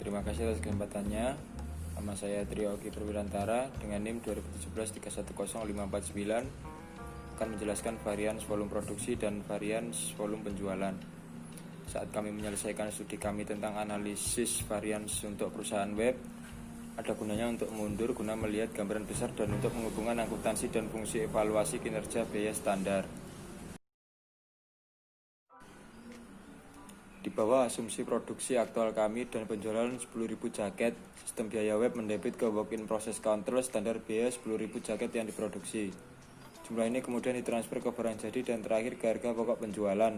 Terima kasih atas kesempatannya. Nama saya Trio Ogi Perwirantara dengan NIM 2017-310549 akan menjelaskan varians volume produksi dan varians volume penjualan. Saat kami menyelesaikan studi kami tentang analisis varians untuk perusahaan web, ada gunanya untuk mundur guna melihat gambaran besar dan untuk menghubungkan akuntansi dan fungsi evaluasi kinerja biaya standar. Di bawah asumsi produksi aktual kami dan penjualan 10.000 jaket, sistem biaya web mendebit ke work in process counter standar biaya 10.000 jaket yang diproduksi. Jumlah ini kemudian ditransfer ke barang jadi dan terakhir ke harga pokok penjualan.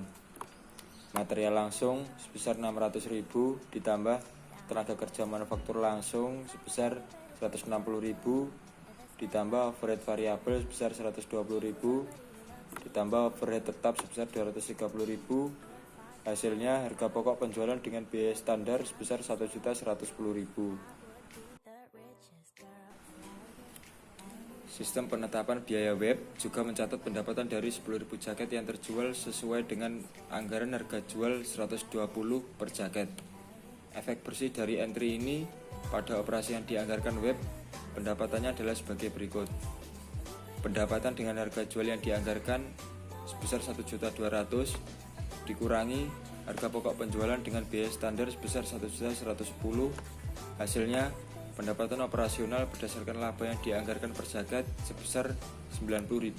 Material langsung sebesar 600.000 ditambah tenaga kerja manufaktur langsung sebesar 160.000 ditambah overhead variabel sebesar 120.000 ditambah overhead tetap sebesar 230.000. Hasilnya harga pokok penjualan dengan biaya standar sebesar 1.110.000. Sistem penetapan biaya web juga mencatat pendapatan dari 10.000 jaket yang terjual sesuai dengan anggaran harga jual 120 per jaket. Efek bersih dari entry ini pada operasi yang dianggarkan web, pendapatannya adalah sebagai berikut. Pendapatan dengan harga jual yang dianggarkan sebesar 1.200.000 dikurangi harga pokok penjualan dengan biaya standar sebesar 1.110.000. Hasilnya pendapatan operasional berdasarkan laba yang dianggarkan per jaket sebesar 90.000.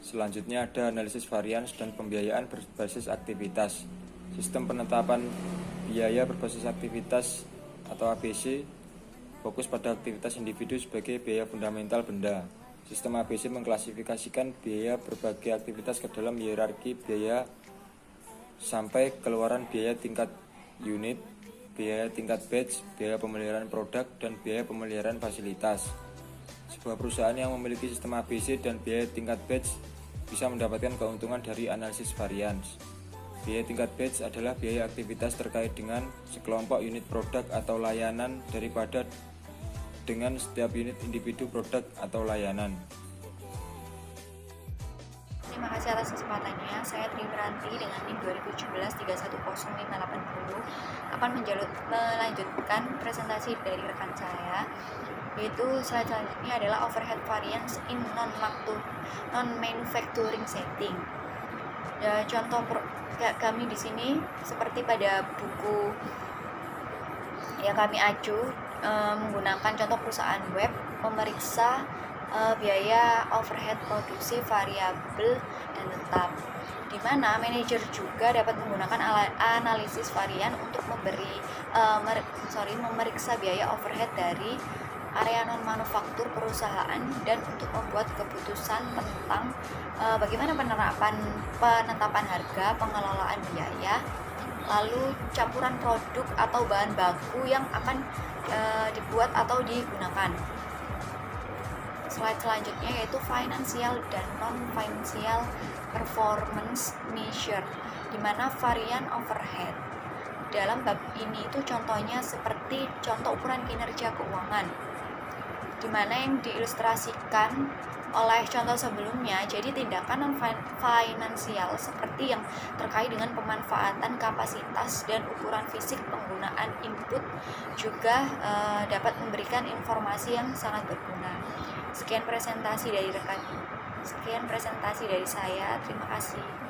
Selanjutnya ada analisis varians dan pembiayaan berbasis aktivitas. Sistem penetapan biaya berbasis aktivitas atau ABC fokus pada aktivitas individu sebagai biaya fundamental benda. Sistem ABC mengklasifikasikan biaya berbagai aktivitas ke dalam hierarki biaya sampai keluaran biaya tingkat unit, biaya tingkat batch, biaya pemeliharaan produk, dan biaya pemeliharaan fasilitas. Sebuah perusahaan yang memiliki sistem ABC dan biaya tingkat batch bisa mendapatkan keuntungan dari analisis varians. Biaya tingkat batch adalah biaya aktivitas terkait dengan sekelompok unit produk atau layanan daripada dengan setiap unit individu produk atau layanan.
Terima kasih atas kesempatannya. Saya Tri Meranti dengan NIM 2017-310580 akan melanjutkan presentasi dari rekan saya, yaitu selanjutnya adalah overhead variance in non-manufacturing setting. Ya, contoh kami di sini seperti pada buku yang kami acu, menggunakan contoh perusahaan web memeriksa biaya overhead produksi variabel dan tetap, di mana manajer juga dapat menggunakan analisis varian untuk memeriksa biaya overhead dari area non manufaktur perusahaan dan untuk membuat keputusan tentang bagaimana penetapan harga, pengelolaan biaya, lalu campuran produk atau bahan baku yang akan dibuat atau digunakan. Slide selanjutnya yaitu financial dan non-financial performance measure, di mana varian overhead dalam bab ini itu contohnya seperti contoh ukuran kinerja keuangan, di mana yang diilustrasikan oleh contoh sebelumnya. Jadi tindakan non-finansial seperti yang terkait dengan pemanfaatan kapasitas dan ukuran fisik penggunaan input juga dapat memberikan informasi yang sangat berguna. Sekian presentasi dari saya. Terima kasih.